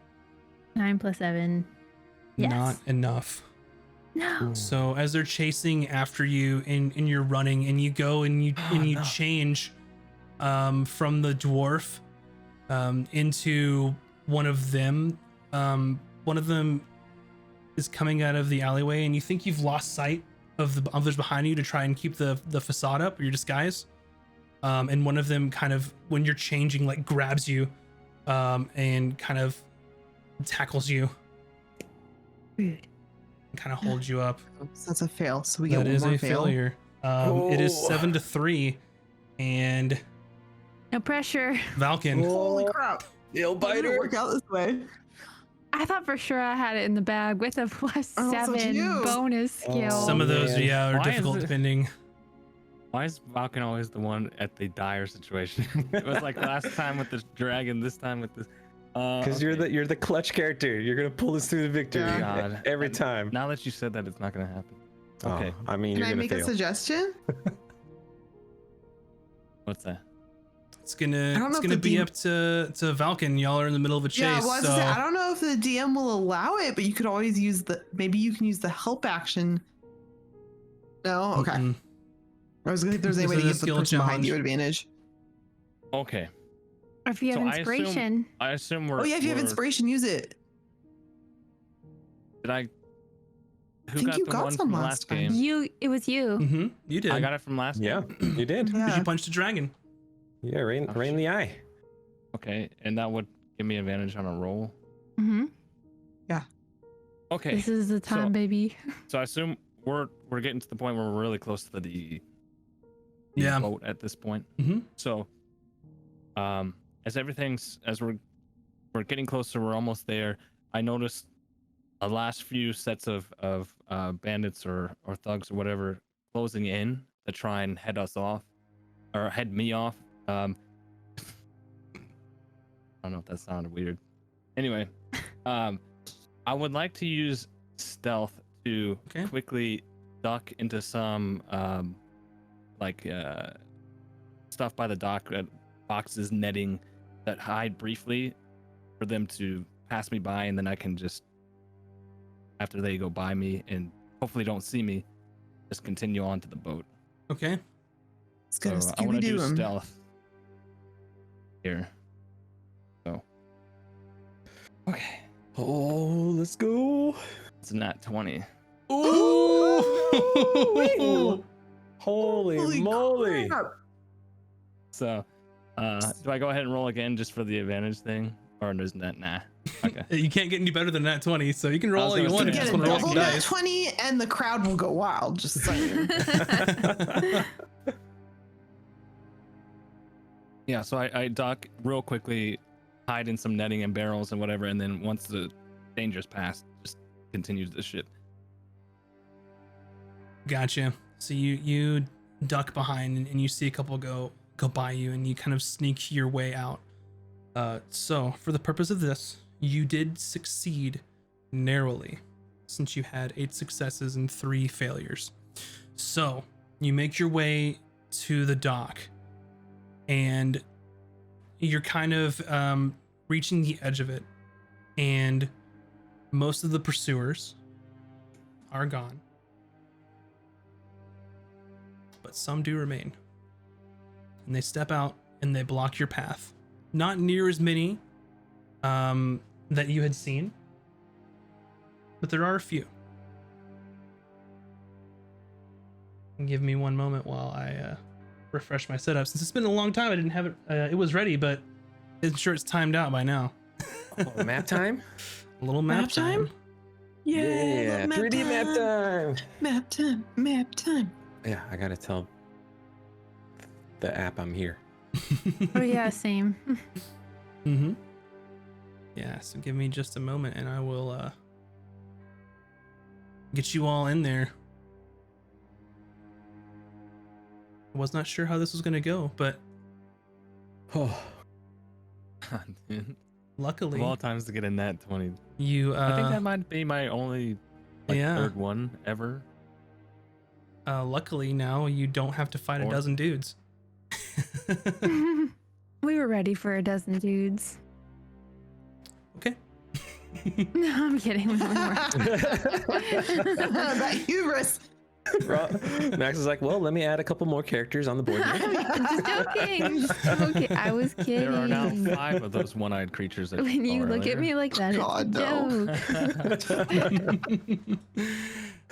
9 plus 7. Yes. Not enough. No. So as they're chasing after you and you're running, and you go and you no. change from the dwarf into one of them. One of them is coming out of the alleyway, and you think you've lost sight of the others behind you to try and keep the facade up, your disguise. And one of them kind of, when you're changing, like grabs you and kind of tackles you. Rude. And kind of holds you up. Oops, that's a fail. So we get That one is more a fail. failure. It is Oh. 7-3, and No pressure. Valken. Holy crap! Nail Why did it biter. work out this way? I thought for sure I had it in the bag with a plus Oh, so 7 you. bonus skill. Some of those, man. yeah, are Why is difficult it- depending. Why is Valken always the one at the dire situation? It was like last time with the dragon, this time with this. Because you're the clutch character. You're gonna pull us through the victory Yeah. God. every And time. Now that you said that, it's not gonna happen. Oh, Okay, I mean, Can you're I gonna make a fail. suggestion? what's that? It's I don't know it's if gonna the be DM up to Valken. Y'all are in the middle of a chase. Yeah, well, I was so gonna say, I don't know if the DM will allow it, but you could always use maybe you can use the help action. No? Okay. Mm-mm. I was gonna see if there's any way to This is a give the skill person behind challenge. you advantage. Okay, Or if you have So I assume- inspiration. I assume we're. Oh yeah, if you have we're- inspiration, use it. Did I? Who think got you the got one some from the last last time. game? It was you. Mm-hmm. You did. I got it from last. Yeah, game? you did. Because Yeah. you punched a dragon. Yeah, rain Oh, in the eye. Okay, and that would give me advantage on a roll. Mm-hmm. Okay, This is the time, so- baby. so I assume we're getting to the point where we're really close to the Yeah. boat at this point. Mm-hmm. So, as we're getting closer, we're almost there. I noticed the last few sets of bandits or thugs or whatever closing in to try and head us off or head me off. I don't know if that sounded weird. Anyway, I would like to use stealth to Okay. quickly duck into some stuff by the dock, boxes, netting that hide briefly for them to pass me by, and then I can just, after they go by me and hopefully don't see me, just continue on to the boat. Okay. It's gonna So I want Scooby to Doo do him. stealth here. So okay, Oh, let's go. it's a nat 20. Ooh! Holy moly. crap. So do I go ahead and roll again just for the advantage thing, or is that nah? Okay. You can't get any better than that 20, so you can roll all was you gonna want say, if you Get just a want to roll double some nat dice. 20 and the crowd will go wild, just saying. Yeah, so I duck real quickly, hide in some netting and barrels and whatever, and then once the danger's passed, just continue the ship. Gotcha. So you duck behind and you see a couple go by you, and you kind of sneak your way out. So for the purpose of this, you did succeed narrowly, since you had 8 successes and 3 failures. So you make your way to the dock, and you're kind of reaching the edge of it, and most of the pursuers are gone, but some do remain, and they step out and they block your path. Not near as many that you had seen, but there are a few. Give me one moment while I refresh my setup. Since it's been a long time, I didn't have it. It was ready, but I'm sure it's timed out by now. Oh, map time? A little map, Map time? time. Yeah, 3D map time. Map time. Map time. Yeah, I gotta tell the app I'm here. Oh yeah, same. Mm-hmm. Yeah, so give me just a moment and I will get you all in there. I was not sure how this was gonna go, but Oh, Dude, luckily of all times to get a nat 20. you I think that might be my only yeah. third one ever. Luckily now you don't have to fight a Or- dozen dudes. We were ready for a dozen dudes. Okay. No, I'm kidding. We weren't. That hubris. Max is like, well, let me add a couple more characters on the board. I'm just joking. I'm just joking. I was kidding. There are now 5 of those one-eyed creatures that When you saw look at earlier. me like that, God, it's a no. joke.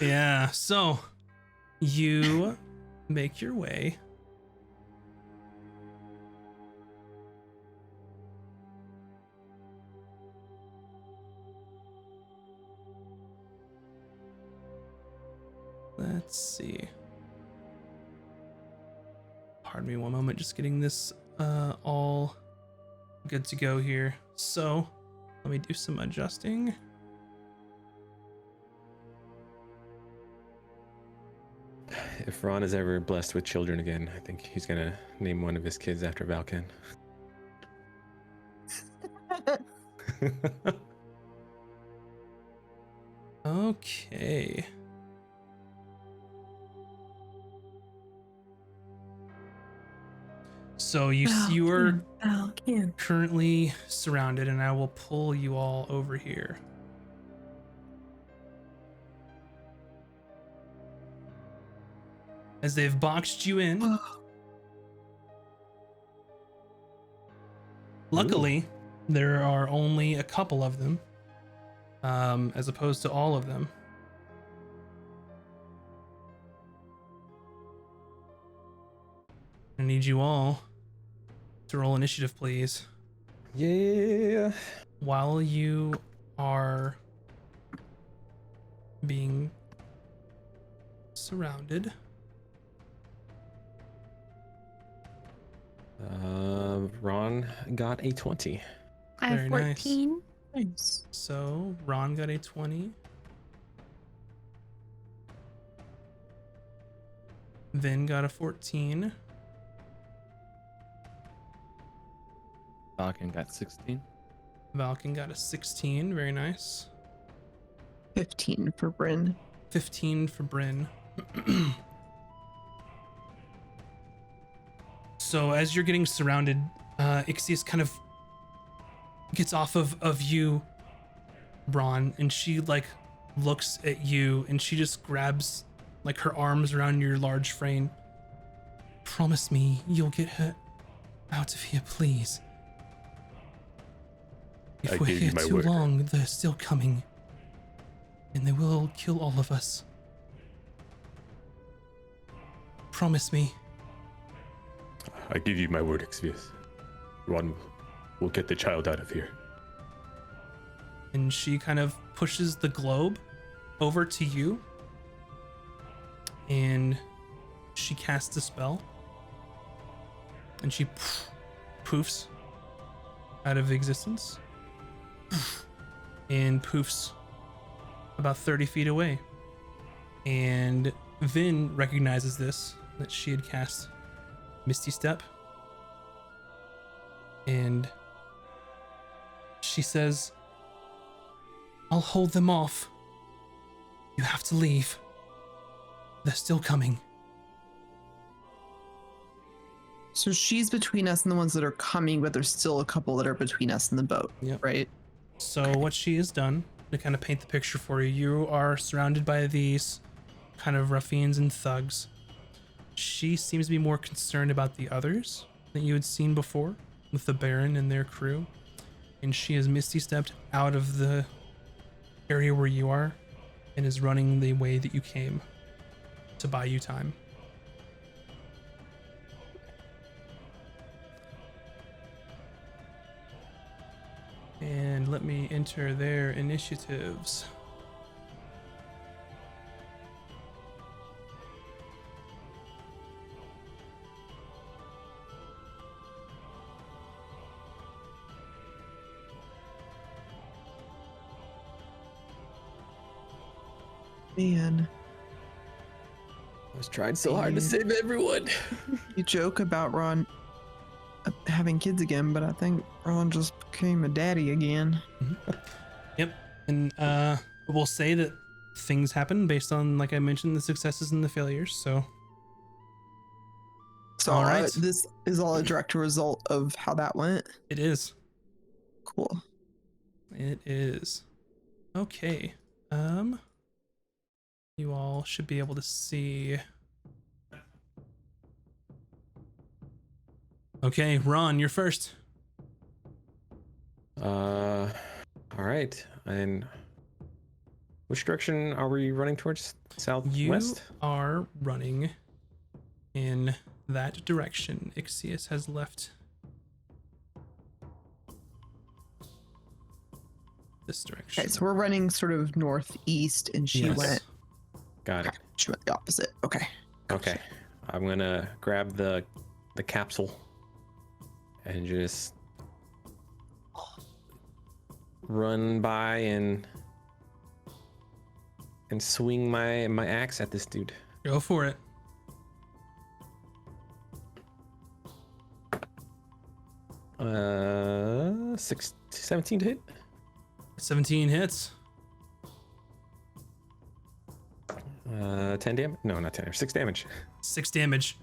Yeah, so you make your way let's see. Pardon me one moment, just getting this all good to go here. So let me do some adjusting. If Ron is ever blessed with children again, I think he's gonna name one of his kids after Valken. Okay. So you are currently surrounded, and I will pull you all over here. As they've boxed you in. Luckily, there are only a couple of them, as opposed to all of them. I need you all to roll initiative, please. Yeah. While you are being surrounded. Ron got a 20. I have Very nice. 14. Nice. So Ron got a 20. Vin got a 14. Falcon got 16. Valken got a 16. Very nice. 15 for Bryn. 15 for Bryn. So as you're getting surrounded, Ixius kind of gets off of you, Braun, and she like looks at you and she just grabs like her arms around your large frame. Promise me you'll get her out of here, please. I If we're gave here you my too word. long, they're still coming. And they will kill all of us. Promise me. I give you my word, Exvius. Ron will get the child out of here. And she kind of pushes the globe over to you. And she casts a spell. And she poofs out of existence. And poofs about 30 feet away. And Vin recognizes this, that she had cast Misty Step. And she says, I'll hold them off. You have to leave. They're still coming. So she's between us and the ones that are coming, but there's still a couple that are between us and the boat. Yep. Right? So what she has done, to kind of paint the picture for you, you are surrounded by these kind of ruffians and thugs. She seems to be more concerned about the others that you had seen before, with the Baron and their crew. And she has Misty stepped out of the area where you are and is running the way that you came to buy you time. And let me enter their initiatives. Man, I was trying so hard to save everyone. you joke about Ron having kids again, but I think Ron just became a daddy again. Yep. And we'll say that things happen based on, like I mentioned, the successes and the failures. So So All right. this is all a direct result of how that went. it is. Cool. It is. Okay. You all should be able to see. Okay, Ron, you're first. All right. And which direction are we running towards? You Southwest? are running in that direction. Ixius has left this direction. Okay, so we're running sort of northeast, and she Yes. went. Got it. She went the opposite. Okay. Okay. I'm gonna grab the capsule and just run by and swing my axe at this dude. Go for it. Uh, 17 to hit. 17 hits. 10 damage. No, not 10. 6 damage. 6 damage.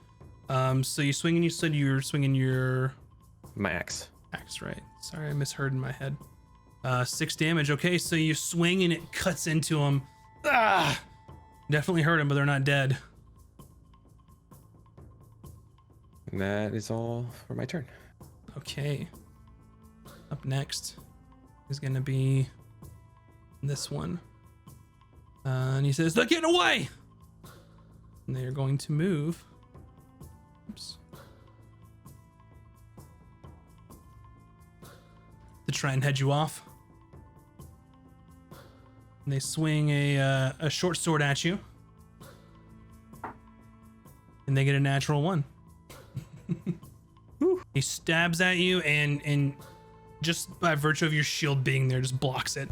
So you swing and you said you're swinging your My axe. axe, right? Sorry, I misheard in my head. 6 damage. Okay, so you swing and it cuts into him. Ah! Definitely hurt him, but they're not dead. And that is all for my turn. Okay. Up next is gonna be this one. And he says, "They're getting away!" And they are going to move. Oops. To try and head you off. And they swing a short sword at you. And they get a natural 1. He stabs at you and just by virtue of your shield being there, just blocks it.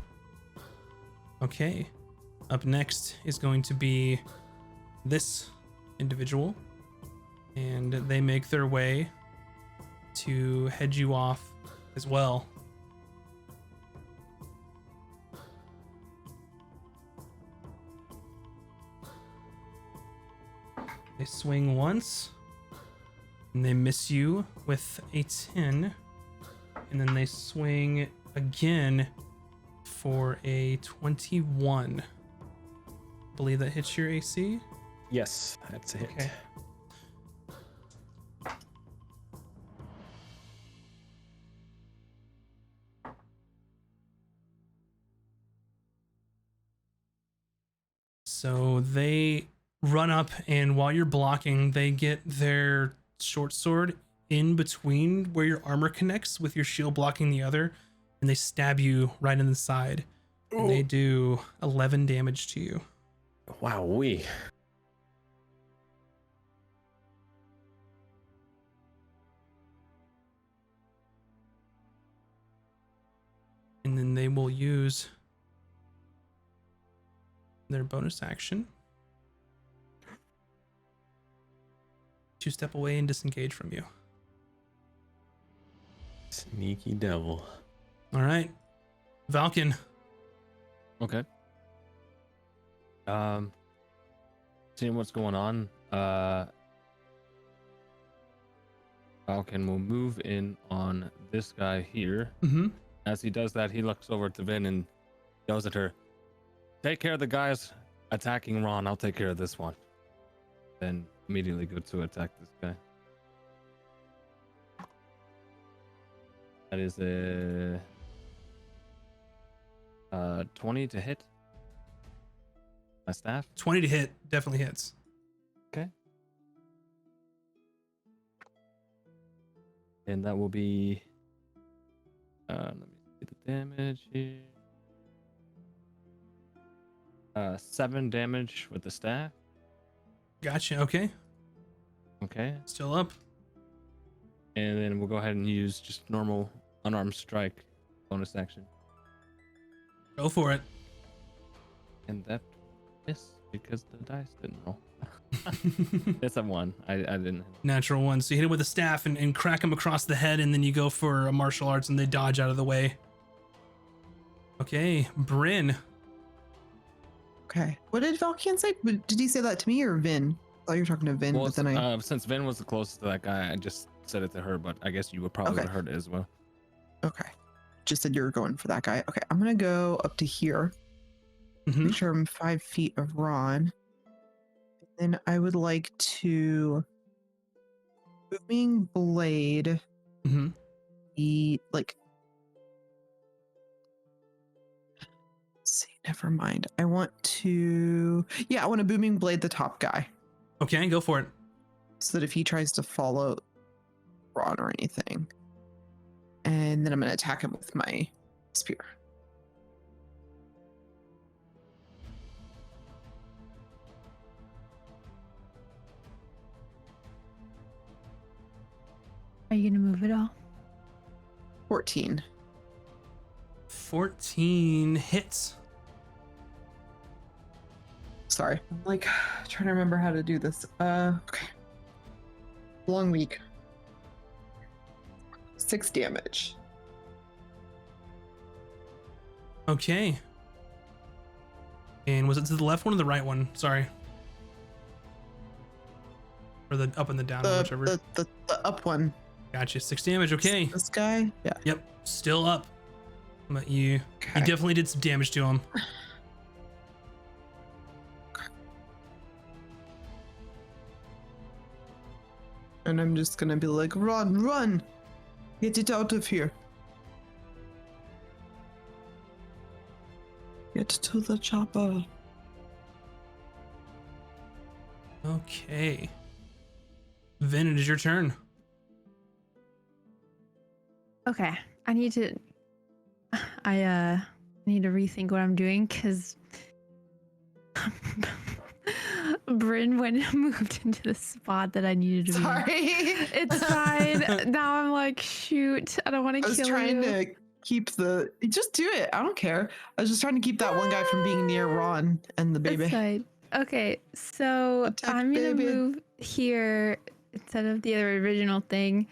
Okay. Up next is going to be this individual. And they make their way to head you off as well. They swing once. And they miss you with a 10. And then they swing again for a 21. Believe that hits your AC? Yes, that's a hit. Okay. So they run up, and while you're blocking, they get their short sword in between where your armor connects with your shield blocking the other, and they stab you right in the side. And they do 11 damage to you. Wow, we. And then they will use their bonus action to step away and disengage from you. Sneaky devil. All right, Valken. Okay. Seeing what's going on, Falcon will move in on this guy here. Mm-hmm. As he does that, he looks over to Vin and yells at her, "Take care of the guys attacking Ron. I'll take care of this one." Then immediately go to attack this guy. That is a 20 to hit. My staff. 20 to hit, definitely hits. Okay. And that will be let me see the damage here. 7 damage with the staff. Gotcha. Okay, Okay. still up. And then we'll go ahead and use just normal unarmed strike bonus action. Go for it. And that missed because the dice didn't roll. It's a 1. I didn't. Natural 1. So you hit it with a staff and crack him across the head, and then you go for a martial arts and they dodge out of the way. Okay, Bryn. Okay. What did Valkian say? Did he say that to me or Vin? I thought you were talking to Vin, Well, but then I. since Vin was the closest to that guy, I just said it to her, but I guess you would probably Okay. have heard it as well. Okay. Just said you were going for that guy. Okay. I'm going to go up to here. Mhm. Make sure I'm 5 feet of Ron. Then I would like to booming blade Mhm. the like. See, never mind. I want to. Yeah, I want to booming blade the top guy Okay, go for it. so that if he tries to follow Ron or anything, and then I'm going to attack him with my spear. Are you gonna move it all? 14. 14 hits. Sorry, I'm like trying to remember how to do this. Okay. Long week. 6 damage. Okay. And was it to the left one or the right one? Sorry. Or the up and the down, one, whichever. The up one. Gotcha. 6 damage. Okay. This guy? Yeah. Yep. Still up. But you Okay. definitely did some damage to him. And I'm just gonna be like, run, run! Get it out of here. Get to the chopper. Okay. Vin, it is your turn. Okay, I need to rethink what I'm doing because Bryn went and moved into the spot that I needed to be. Sorry. It's fine. Now I'm like, shoot, I don't want I to was kill trying you. to keep the. Just do it. I don't care. I was just trying to keep that one guy from being near Ron and the baby. It's fine. Okay, so Attack I'm gonna baby. move here instead of the other original thing.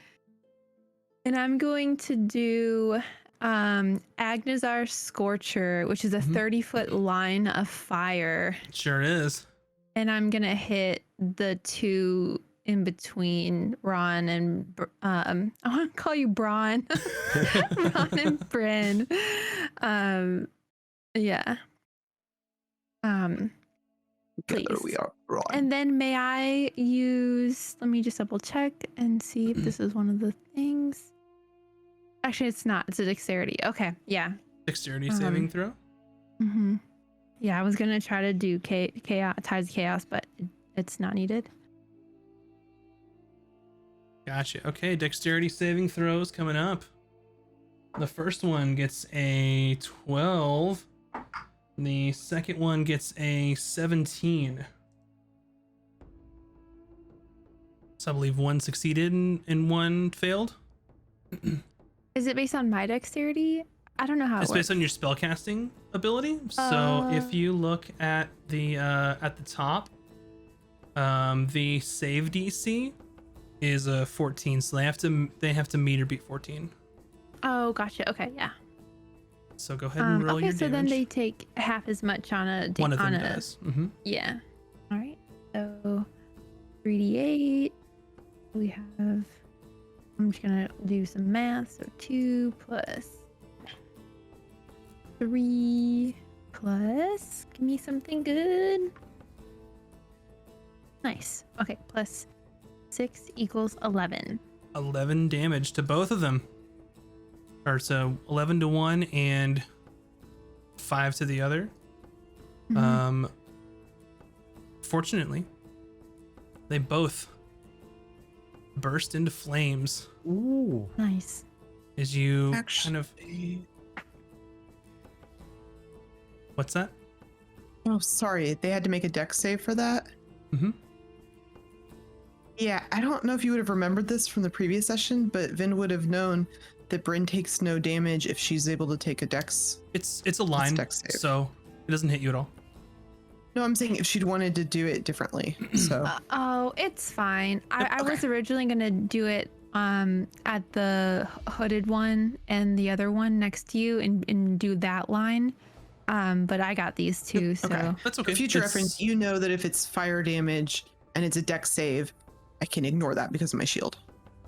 And I'm going to do Agnazar Scorcher, which is a 30-foot line of fire. Sure is. And I'm going to hit the two in between Ron and I want to call you Braun. Ron and Bryn. Yeah. Together please. we are Ron. And then may I use, let me just double check and see if this is one of the things. Actually, it's not. It's a dexterity. Okay. Yeah. Dexterity saving throw. Mm-hmm. Yeah, I was going to try to do chaos, Tides of Chaos, but it's not needed. Gotcha. Okay, dexterity saving throws coming up. The first one gets a 12. The second one gets a 17. So I believe one succeeded and one failed. Is it based on my dexterity? I don't know how It's it based works. on your spellcasting ability. So if you look at the top, the save DC is a 14. So they have to meet or beat 14. Oh, gotcha. Okay, yeah. So go ahead and roll okay, your so damage. then they take half as much on a One of them on a, does. Mm-hmm. Yeah. All right. So 3d8. We have. I'm just gonna do some math. So 2 plus 3 plus. Give me something good. Nice. Okay. Plus 6 equals 11. 11 damage to both of them. Or so 11 to one and 5 to the other. Mhm. Fortunately, they both burst into flames Ooh. Nice. as you Actually, kind of. What's that? oh, sorry. They had to make a dex save for that. Mm-hmm. Yeah, I don't know if you would have remembered this from the previous session, but Vin would have known that Bryn takes no damage if she's able to take a dex. It's a line, dex save. so it doesn't hit you at all. No, I'm saying if she'd wanted to do it differently. So Oh, it's fine. I Okay. was originally gonna do it at the hooded one and the other one next to you and do that line. But I got these two, so okay. That's okay. For future It's- reference, you know that if it's fire damage and it's a dex save, I can ignore that because of my shield.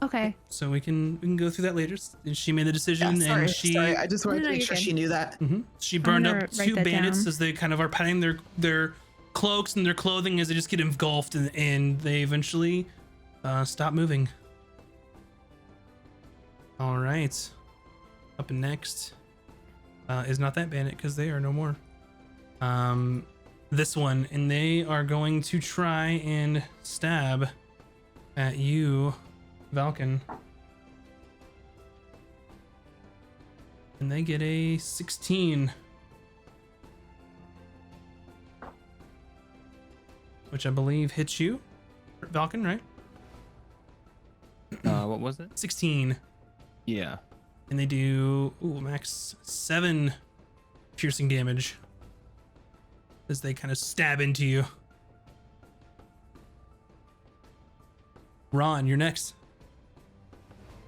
Okay. So we can go through that later. She made the decision, Yeah, and she sorry. I just wanted No, to no, make you're sure good. she knew that. she burned gonna up write 2 that bandits down. as they kind of are patting their cloaks and their clothing as they just get engulfed, and they eventually stop moving. All right. Up next is not that bandit because they are no more. This one, and they are going to try and stab at you, Valken. And they get a 16. Which I believe hits you, Valken, right? What was it? 16. Yeah. And they do max 7 piercing damage as they kind of stab into you. Ron, you're next.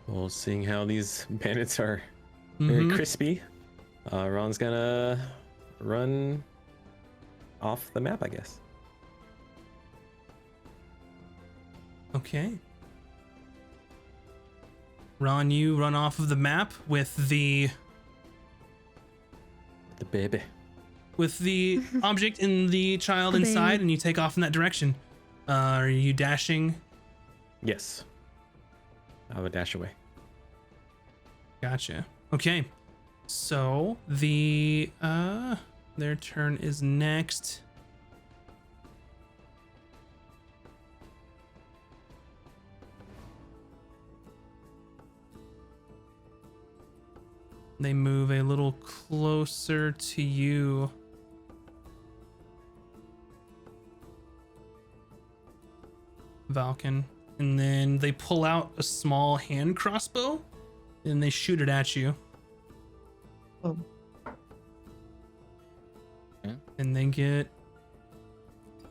Well, seeing how these bandits are very crispy, Ron's gonna run off the map, I guess. Okay. Ron, you run off of the map with the baby. Object and the child The inside, baby. and you take off in that direction. Are you dashing? Yes. I would dash away. Gotcha. Okay. So the their turn is next. They move a little closer to you. Valken. And then they pull out a small hand crossbow and they shoot it at you. Oh. Yeah. And they get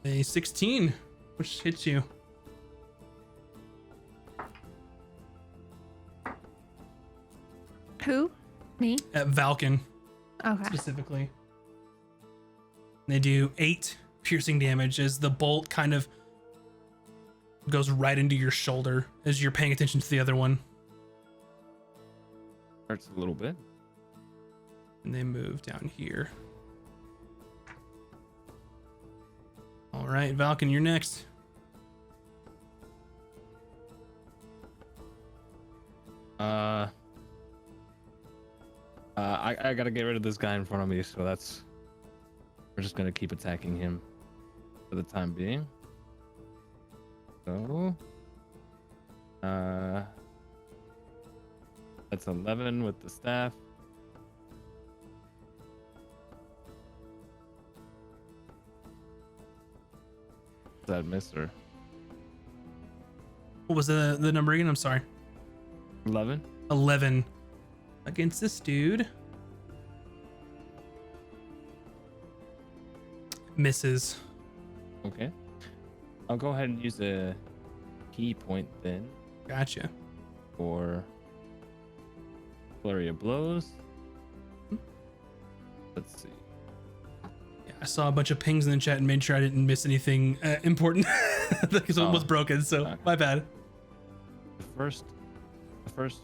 a 16, which hits you. Who? Me? At Valken Okay. specifically. They do 8 piercing damage as the bolt kind of goes right into your shoulder as you're paying attention to the other one. Hurts a little bit. And they move down here. All right, Valken, you're next. I gotta get rid of this guy in front of me, so we're just gonna keep attacking him for the time being. So, that's 11 with the staff. Does that miss or What was the number again? I'm sorry. 11? 11 against this dude. Misses. Okay. I'll go ahead and use a key point then Gotcha. for flurry of blows. Let's see. Yeah, I saw a bunch of pings in the chat and made sure I didn't miss anything important because it was Oh, broken. So okay. my bad. The first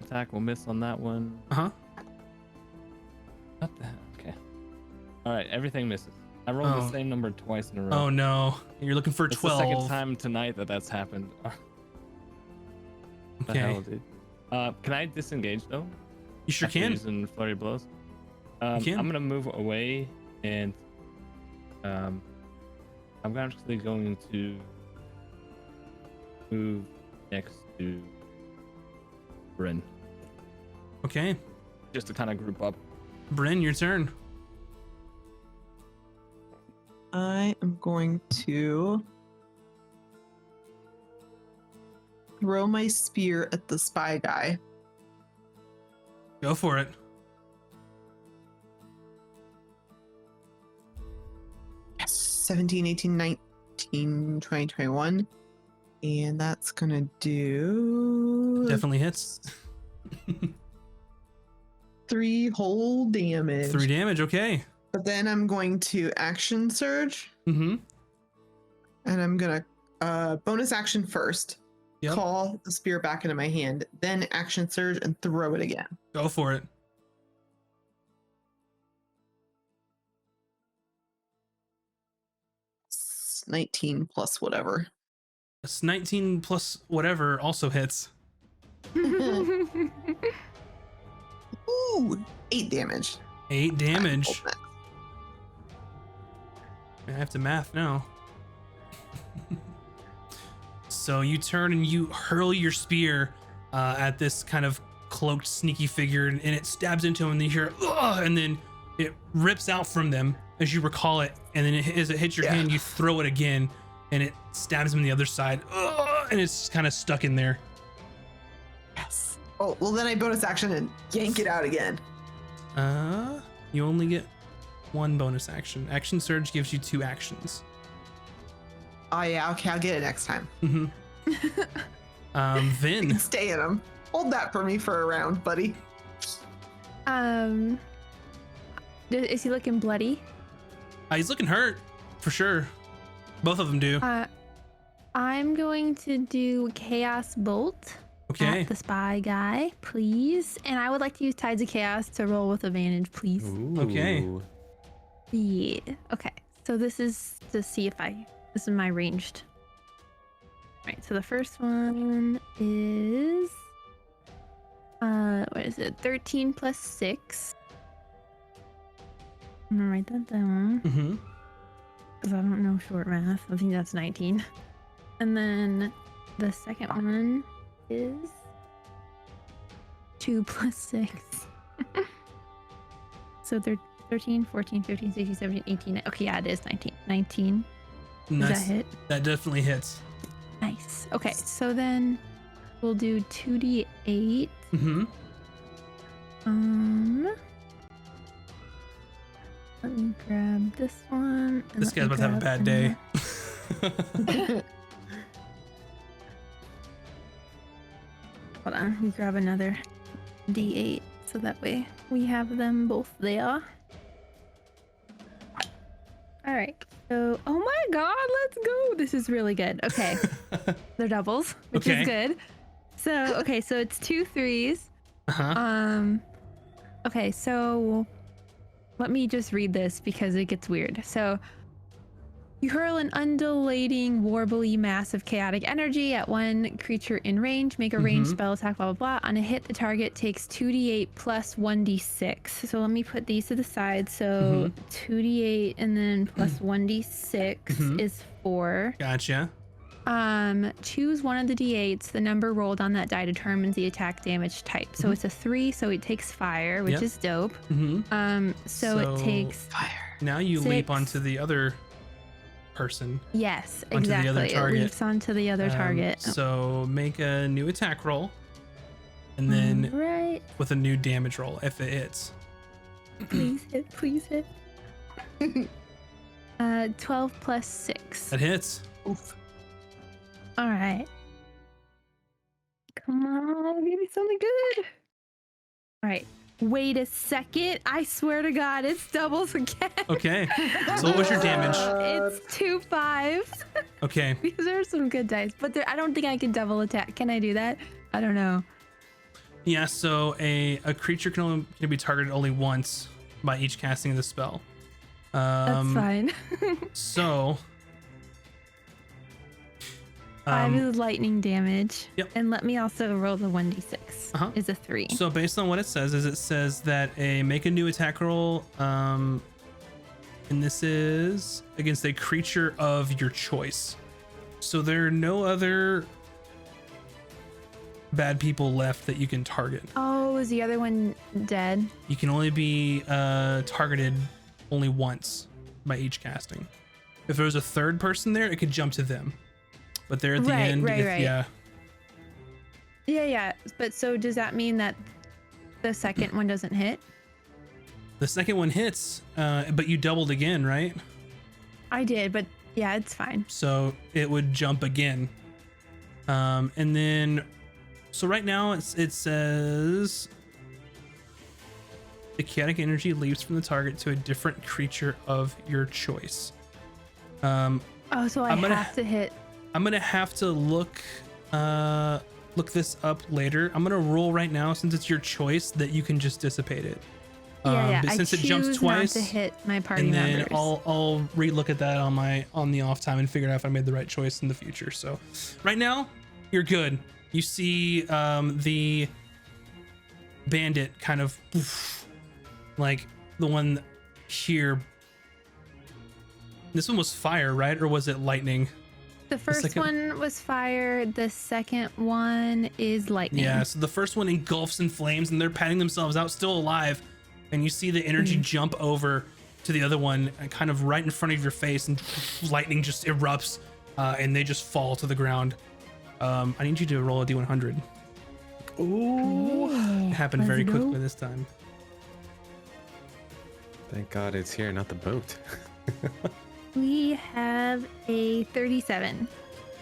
attack will miss on that one. Uh-huh. What the hell? Okay. All right, everything misses. I rolled Oh. the same number twice in a row. Oh no, you're looking for It's 12. the second time tonight that's happened. The Okay, hell, dude. Can I disengage though? you sure After can. Using flurry of blows. can. I'm gonna move away and I'm actually going to move next to Bryn Okay, just to kind of group up. Bryn, your turn. I am going to throw my spear at the spy guy. Go for it. Yes. 17, 18, 19, 20, 21. And that's going to do Definitely hits. 3 whole damage. 3 damage. Okay. But then I'm going to action surge. Mm-hmm. And I'm going to bonus action first. Yep. call the spear back into my hand, then action surge and throw it again. Go for it. It's 19 plus whatever. It's 19 plus whatever also hits. Ooh, 8 damage. 8 damage. Hold that. I have to math now. So you turn and you hurl your spear at this kind of cloaked, sneaky figure, and it stabs into him, and you hear, "Ugh!" And then it rips out from them as you recall it, and then as it hits your hand, you throw it again, and it stabs him on the other side, "Ugh!" And it's kind of stuck in there. Yes. Oh, well, then I bonus action and yank it out again. You only get 1 bonus action. Action surge gives you 2 actions. Oh, yeah. Okay, I'll get it next time. Mm-hmm. Vin. Stay in them. Hold that for me for a round, buddy. Is he looking bloody? He's looking hurt, for sure. Both of them do. I'm going to do Chaos Bolt Okay. at the spy guy, please. And I would like to use Tides of Chaos to roll with advantage, please. Okay. Ooh. Yeah. Okay. So this is to see if this is my ranged. Right. So the first one is what is it? 13 plus 6. I'm gonna write that down Mm-hmm. because I don't know short math. I think that's 19. And then the second one is 2 plus 6. So they're 13, 14, 15, 16, 17, 18. Okay, yeah, it is 19. 19. Does that Nice. hit? That definitely hits. Nice. Okay, so then we'll do 2d8. Mm-hmm. Let me grab this one. and This let guy's me about to have a grab bad day. Hold on, we grab another d8 so that way we have them both there. All right. So, oh my god, let's go. This is really good. Okay. They're doubles, which Okay. is good. So, okay, so it's 2 3s. Uh-huh. Okay, so let me just read this because it gets weird. So you hurl an undulating, warbly mass of chaotic energy at one creature in range. Make a ranged spell attack, blah, blah, blah. On a hit, the target takes 2d8 plus 1d6. So let me put these to the side. So 2d8 and then plus 1d6 is 4. Gotcha. Choose one of the d8s. The number rolled on that die determines the attack damage type. So it's a 3, so it takes fire, which Yep. is dope. Mm-hmm. So it takes Fire. Now you leap 6. onto the other person. yes, Onto the other exactly. It target. leaps onto the other target. So make a new attack roll, and then right, with a new damage roll if it hits. please hit, please hit. 12 plus 6. That hits. Oof. All right. Come on, give me something good. All right. Wait a second. I swear to God, it's doubles again. Okay. So what was your damage? It's 2 5s. Okay. These are some good dice, but I don't think I can double attack. Can I do that? I don't know. Yeah. So a creature can be targeted only once by each casting of the spell. That's fine. So. 5 is lightning damage. Yep. And let me also roll the 1d6. Uh-huh. Is a 3. So based on what it says, is it says that make a new attack roll, and this is against a creature of your choice. So there are no other bad people left that you can target. Oh, is the other one dead? You can only be targeted only once by each casting. If there was a third person there, it could jump to them. But they're at the end. Right. Yeah. Yeah. But so does that mean that the second one doesn't hit? The second one hits, but you doubled again, right? I did, but yeah, it's fine. So it would jump again. And then, so right now it says the chaotic energy leaps from the target to a different creature of your choice. Oh, so I I'm gonna- have to hit. I'm gonna have to look look this up later. I'm gonna roll right now since it's your choice that you can just dissipate it. Yeah. But I since it choose jumps twice, not to hit my party and then members. I'll re-look at that on the off time and figure out if I made the right choice in the future. So right now you're good. You see the bandit kind of like the one here. This one was fire, right? Or was it lightning? The first second- one was fire. The second one is lightning. Yeah, so the first one engulfs in flames and they're patting themselves out, still alive. And you see the energy jump over to the other one, kind of right in front of your face, and lightning just erupts, and they just fall to the ground. I need you to roll a D100. Ooh. It happened very Let's go. quickly this time. Thank God it's here, not the boat. We have a 37.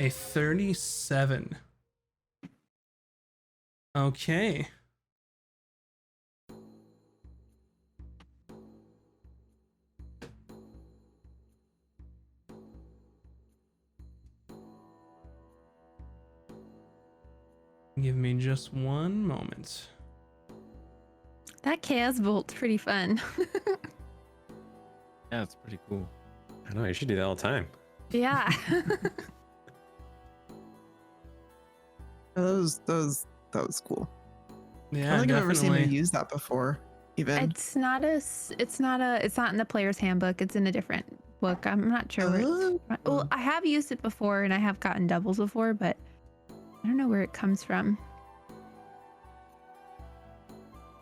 A 37. Okay. Give me just one moment. That chaos bolt's pretty fun. Yeah, it's pretty cool. I know, you should do that all the time. Yeah. That was cool. Yeah, I don't think I've ever seen definitely. him use that before. Even. it's not in the player's handbook. It's in a different book. I'm not sure where it's Oh. well, I have used it before and I have gotten doubles before, but I don't know where it comes from.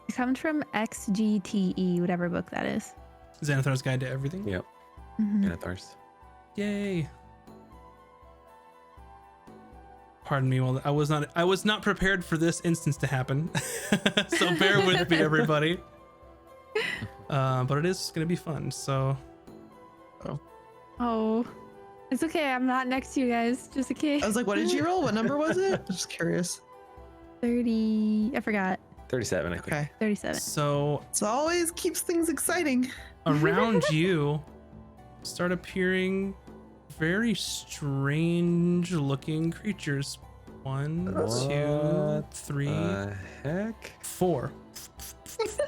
It comes from XGTE, whatever book that is. Xanathar's Guide to Everything. Yep. Mhm. Anathars. Yay. Pardon me, well, I was not prepared for this instance to happen. So bear with me, everybody. But it is gonna be fun, so Oh, it's okay. I'm not next to you guys. Just a kid. I was like, what did you roll? What number was it? Just curious. 30. I forgot. 37, I think. Okay. 37. so So always keeps things exciting. around you start appearing very strange looking creatures. 1, 2, What 3, Heck? 4.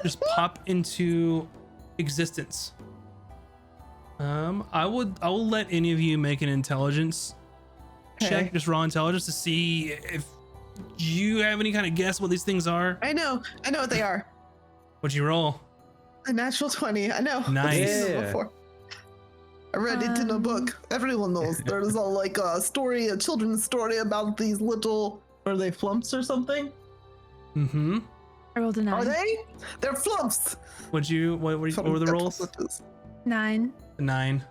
Just pop into existence. I will let any of you make an intelligence check, Okay. just raw intelligence, to see if you have any kind of guess what these things are. I know what they are. What'd you roll? A natural 20. I know. Nice. I've seen them Yeah. before. I read it in a book. Everyone knows. There's a story, a children's story about these little. Are they flumps or something? Mm-hmm. I rolled a 9. Are they? They're flumps. What were the rolls? 9. 9.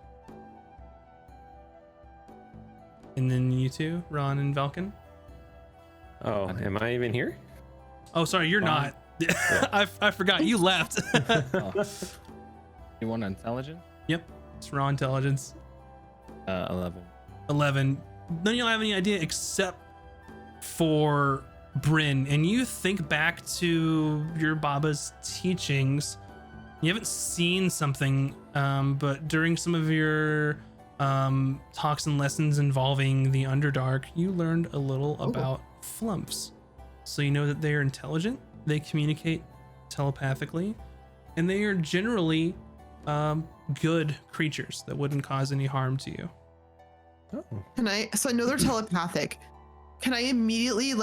And then you two, Ron and Valken. Oh, am I even here? Oh, sorry, you're Ron. not. I forgot you left. Oh. You want intelligence? It's raw intelligence. 11. 11. None of y'all have any idea except for Bryn. And you think back to your Baba's teachings. You haven't seen something, but during some of your talks and lessons involving the Underdark, you learned a little about flumps. So you know that they are intelligent, they communicate telepathically, and they are generally good creatures that wouldn't cause any harm to you. Oh. So I know they're telepathic. Can I immediately,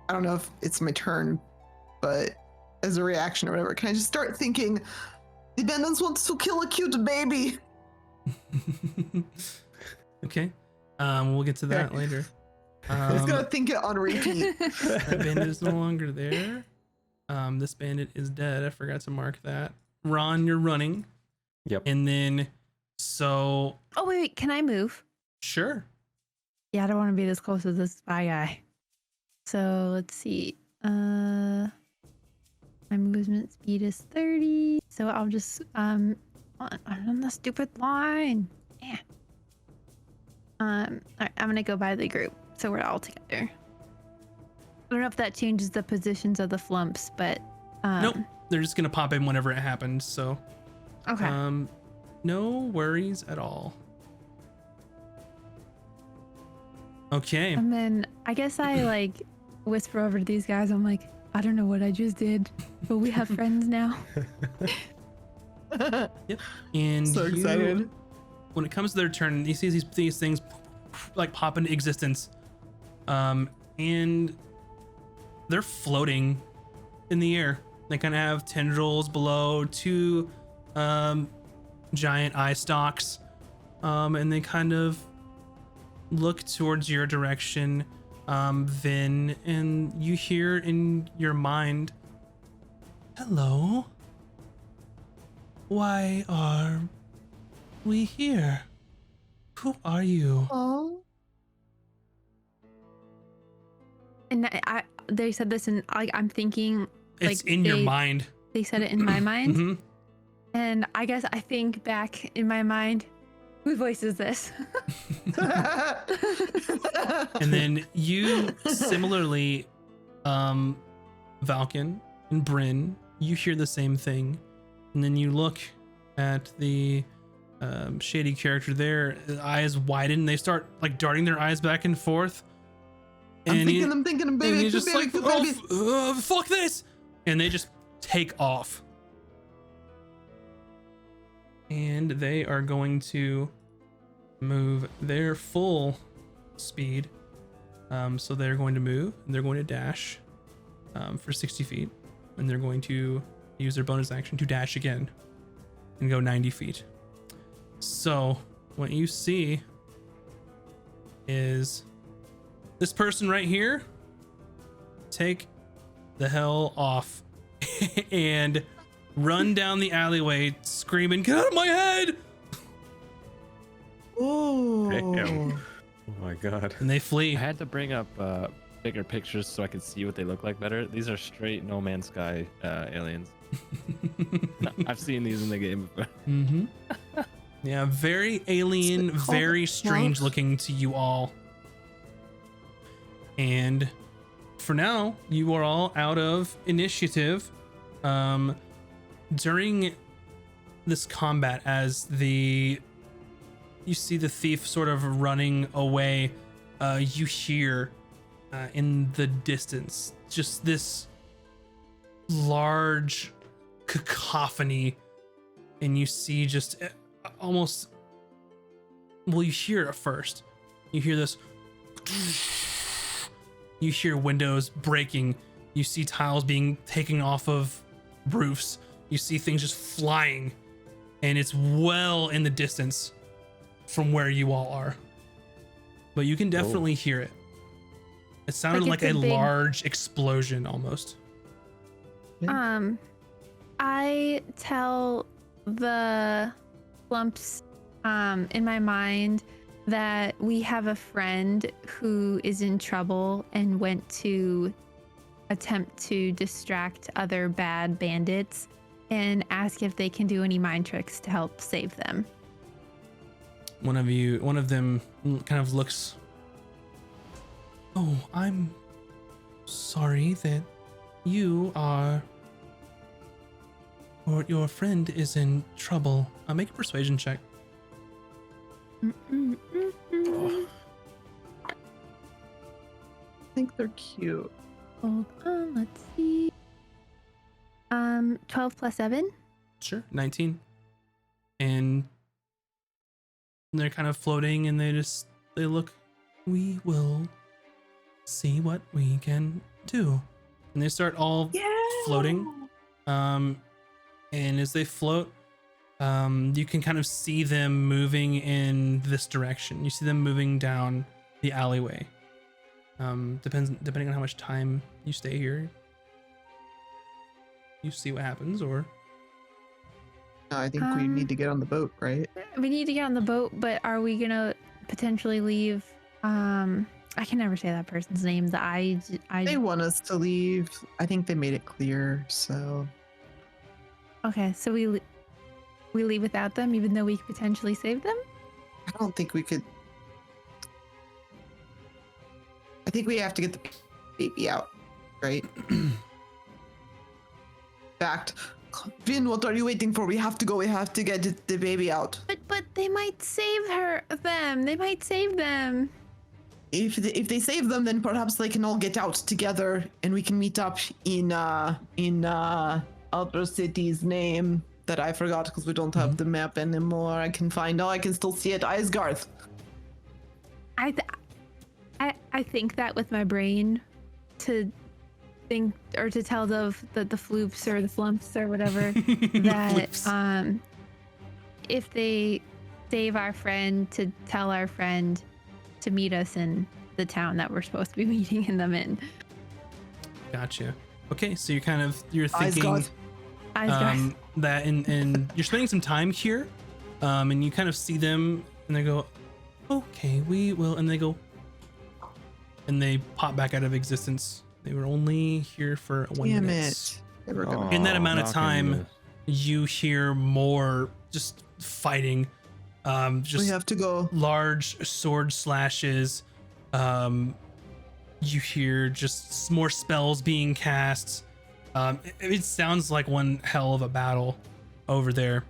I don't know if it's my turn, but as a reaction or whatever, can I just start thinking, the bandits want to kill a cute baby? Okay. We'll get to that Okay. later. I'm just gonna think it on repeat. That bandit is no longer there. This bandit is dead. I forgot to mark that. Ron, you're running. Yep. And then, so Oh, wait. Can I move? sure. Yeah, I don't want to be this close to this spy guy. So let's see. My movement speed is 30. So I'll just I'm on the stupid line. Yeah. All right, I'm gonna go by the group, so we're all together. I don't know if that changes the positions of the flumps, but Nope. They're just gonna pop in whenever it happens. So, Okay. no worries at all. Okay. And then I guess I like whisper over to these guys. I'm like, I don't know what I just did, but we have friends now. And So you- excited. when it comes to their turn, you see these things like pop into existence, and they're floating in the air. They kind of have tendrils below, two giant eye stalks, and they kind of look towards your direction, Vin, and you hear in your mind, "Hello. Why are we here? Who are you?" Oh. And they said this, and I'm thinking, It's like, in your they- mind. They said it in my mind, Mhm. and I guess I think back in my mind, whose voice is this? And then you similarly, Valken and Bryn, you hear the same thing. And then you look at the shady character there, the eyes widen, they start like darting their eyes back and forth. I'm And thinking, baby, and you're just baby, like, baby. "Oh, fuck this!" And they just take off. And they are going to move their full speed. So they're going to move, and they're going to dash for 60 feet. And they're going to use their bonus action to dash again and go 90 feet. So what you see is this person right here take the hell off and run down the alleyway screaming, "Get out of my head!" Oh. Damn. Oh my god. And they flee. I had to bring up bigger pictures so I could see what they look like better. These are straight No Man's Sky aliens. I've seen these in the game before. Mm-hmm. Yeah, very alien, Is it called very a strange fluff? looking to you all. And for now, you are all out of initiative. During this combat, as you see the thief sort of running away, you hear in the distance just this large cacophony, and you see just almost, well, you hear it first. You hear this, you hear windows breaking, you see tiles being taken off of roofs, you see things just flying, and it's well in the distance from where you all are, but you can definitely hear it. It sounded Like like it's a a big- large explosion almost. I tell the lumps in my mind that we have a friend who is in trouble and went to attempt to distract other bad bandits and ask if they can do any mind tricks to help save them. One of them kind of looks, "Oh, I'm sorry that you are, or your friend is in trouble." I'll make a persuasion check. I think they're cute. Hold on, let's see. 12 plus 7. Sure, 19. And they're kind of floating, and they look, "We will see what we can do." And they start all floating. And as they float, you can kind of see them moving in this direction. You see them moving down the alleyway. Depending on how much time you stay here, you see what happens, or No, I think we need to get on the boat, right? We need to get on the boat, but are we gonna potentially leave? I can never say that person's name. They want us to leave. I think they made it clear, so Okay, so we leave without them, even though we could potentially save them. I don't think we could. I think we have to get the baby out, right? Fact. Vin, what are you waiting for? We have to go. We have to get the baby out. But they might save them. They might save them. if they save them, then perhaps they can all get out together, and we can meet up in Outer City's name that I forgot because we don't have the map anymore. I can find. Oh, I can still see it. Isgarth. I think that with my brain to think or to tell the floops or the flumps or whatever that if they save our friend, to tell our friend to meet us in the town that we're supposed to be meeting them in. Gotcha. Okay, so you're thinking Isgarth. that and you're spending some time here, and you kind of see them and they go, okay, we will, and they go, and they pop back out of existence. They were only here for 1 Damn minute. it. They were gonna- In that amount of knocking time, you hear more just fighting. we Just have to go. large sword slashes. You hear just more spells being cast. It sounds like one hell of a battle over there.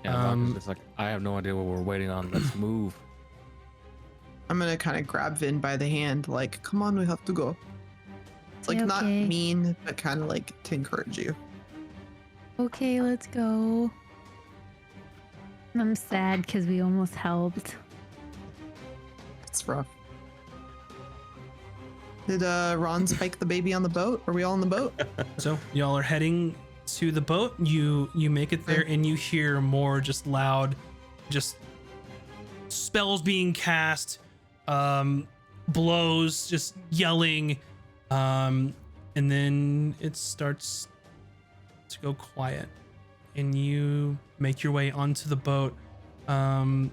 Yeah, Valken's just like, I have no idea what we're waiting on. Let's move. I'm gonna kind of grab Vin by the hand, like, come on, we have to go. It's like not Okay. mean, but kind of like to encourage you. Okay, let's go. I'm sad because we almost helped. It's rough. Did Ron spike the baby on the boat? Are we all on the boat? So y'all are heading to the boat. You make it there, and you hear more just loud, just spells being cast, blows, just yelling, and then it starts to go quiet, and you make your way onto the boat, and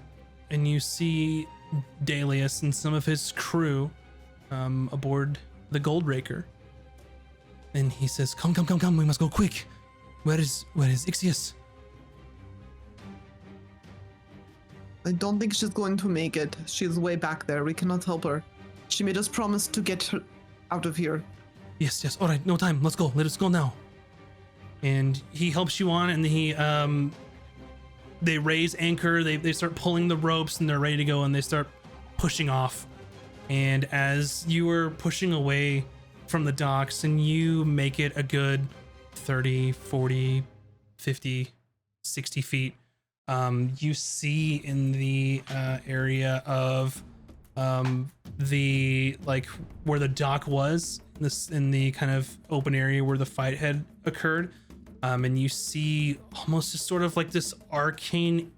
you see Dalius and some of his crew aboard the Gold Raker. And he says, come, we must go quick. Where is Ixius? I don't think she's going to make it. She's way back there. We cannot help her. She made us promise to get her out of here. Yes, all right, no time, let's go, let us go now. And he helps you on, and they raise anchor, they start pulling the ropes, and they're ready to go, and they start pushing off. And as you are pushing away from the docks, and you make it a good 30, 40, 50, 60 feet, you see in the area of the, like, where the dock was, in the kind of open area where the fight had occurred, and you see almost just sort of like this arcane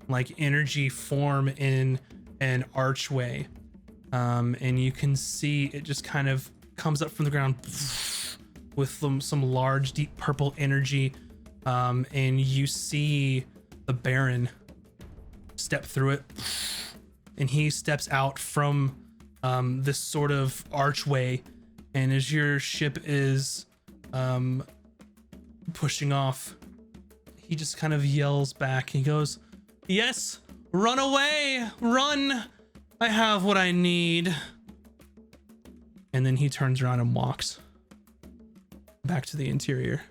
like energy form in an archway, and you can see it just kind of comes up from the ground with some large deep purple energy, and you see the Baron step through it, and he steps out from this sort of archway, and as your ship is pushing off, he just kind of yells back. He goes, yes, run away, run, I have what I need. And then he turns around and walks back to the interior.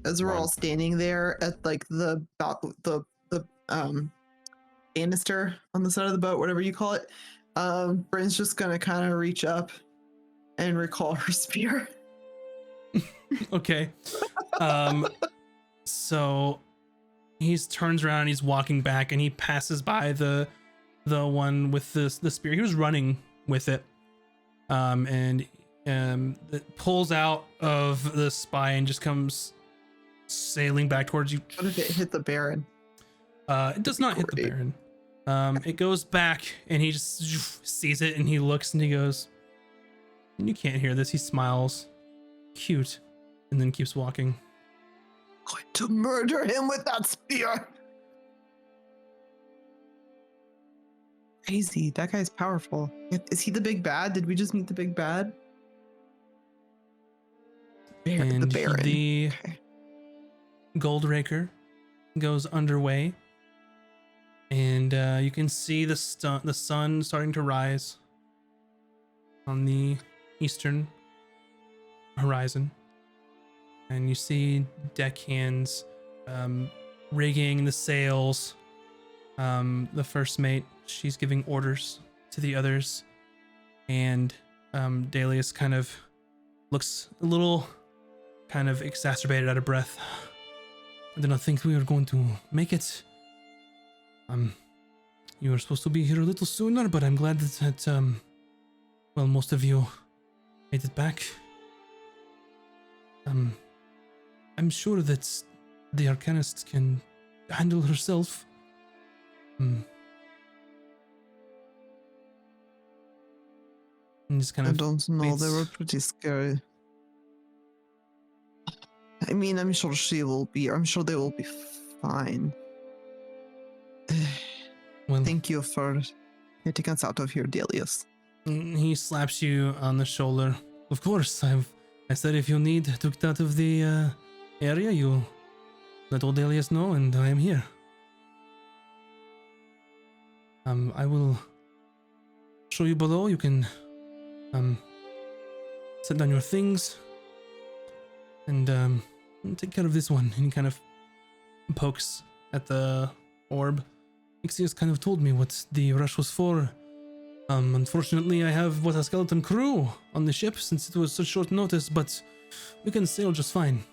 As we're all standing there at like the banister on the side of the boat, whatever you call it, Bryn's just gonna kind of reach up and recall her spear. Okay. So he turns around and he's walking back, and he passes by the one with the spear. He was running with it, and it pulls out of the spy and just comes sailing back towards you. What if it hit the Baron? It does not hit the Baron. It goes back, and he just sees it, and he looks, and he goes, you can't hear this. He smiles, cute, and then keeps walking. Going to murder him with that spear. Crazy. That guy's powerful. Is he the big bad? Did we just meet the big bad? And the Baron. the Okay. Gold Raker goes underway, and you can see the sun starting to rise on the eastern horizon and you see deckhands rigging the sails. The first mate, she's giving orders to the others, and Dalius kind of looks a little kind of exacerbated, out of breath. I did not think we were going to make it. You were supposed to be here a little sooner, but I'm glad that well, most of you made it back. I'm sure that the Arcanist can handle herself. And just kind I of don't know. They waits. were pretty scary. I mean, I'm sure she will be. I'm sure they will be fine. Well, Thank you for getting us out of here, Delius. he slaps you on the shoulder. Of course, I said if you need to get out of the area, you let old Dalius know, and I am here. I will show you below. You can set down your things and take care of this one. And he kind of pokes at the orb. Ixius kind of told me what the rush was for. Unfortunately, I have a skeleton crew on the ship since it was such short notice, but we can sail just fine.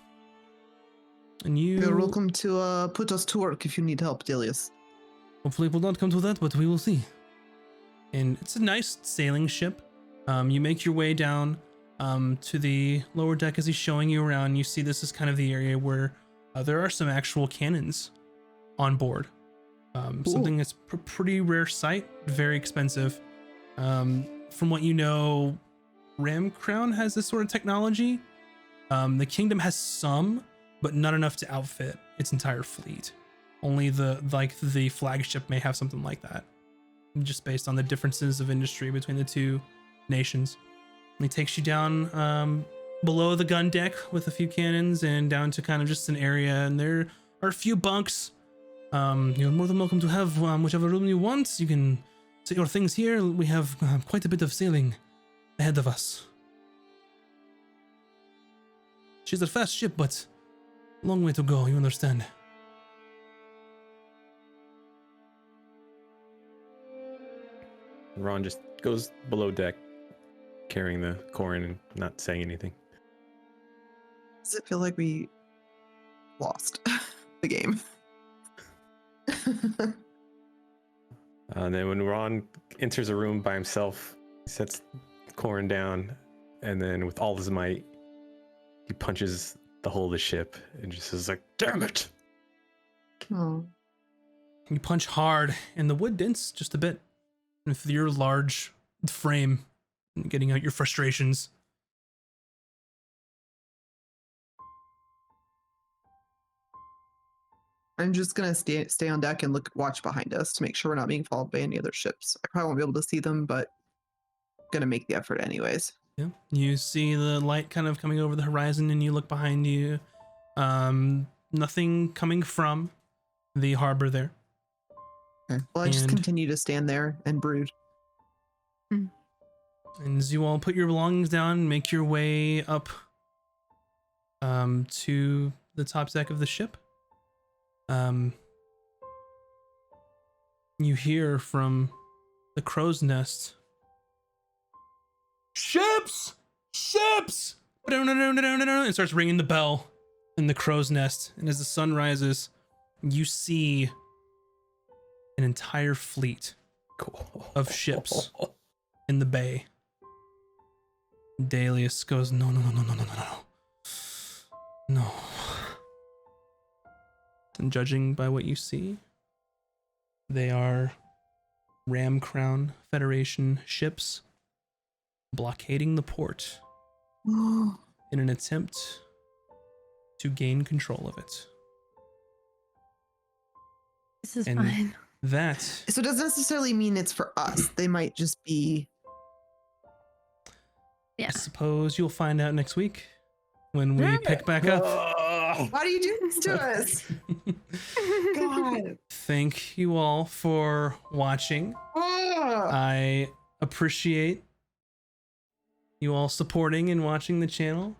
And You're welcome to put us to work if you need help, Delius. Hopefully it will not come to that, but we will see. And it's a nice sailing ship. You make your way down to the lower deck as he's showing you around. You see this is kind of the area where there are some actual cannons on board. Something that's a pretty rare sight, very expensive. From what you know, Ram Crown has this sort of technology. The Kingdom has some, but not enough to outfit its entire fleet. Only the flagship may have something like that, just based on the differences of industry between the two nations. And he takes you down below the gun deck with a few cannons and down to kind of just an area, and there are a few bunks. You're more than welcome to have whichever room you want. You can set your things here. We have quite a bit of sailing ahead of us. She's a fast ship, but a long way to go, you understand. Ron just goes below deck, carrying the Corin and not saying anything. Does it feel like we lost the game? And then when Ron enters a room by himself, he sets Corin down, and then with all his might, he punches the hull of the ship and just is like, "Damn it!" Oh. You punch hard, and the wood dents just a bit. With your large frame, getting out your frustrations. I'm just gonna stay on deck and watch behind us to make sure we're not being followed by any other ships. I probably won't be able to see them, but I'm gonna make the effort anyways. Yeah, you see the light kind of coming over the horizon, and you look behind you. Nothing coming from the harbor there. Okay. Well, I just And- continue to stand there and brood. And as you all put your belongings down, make your way up to the top deck of the ship. You hear from the crow's nest, "Ships! Ships!" and starts ringing the bell in the crow's nest. And as the sun rises, you see an entire fleet of ships in the bay. Dalius goes, no. And judging by what you see, they are Ram Crown Federation ships blockading the port in an attempt to gain control of it. This is And- fine. That So it doesn't necessarily mean it's for us. They might just be. I Yeah. suppose you'll find out next week when we pick back up. Why do you do this to us? God. Thank you all for watching. Ah. I appreciate you all supporting and watching the channel.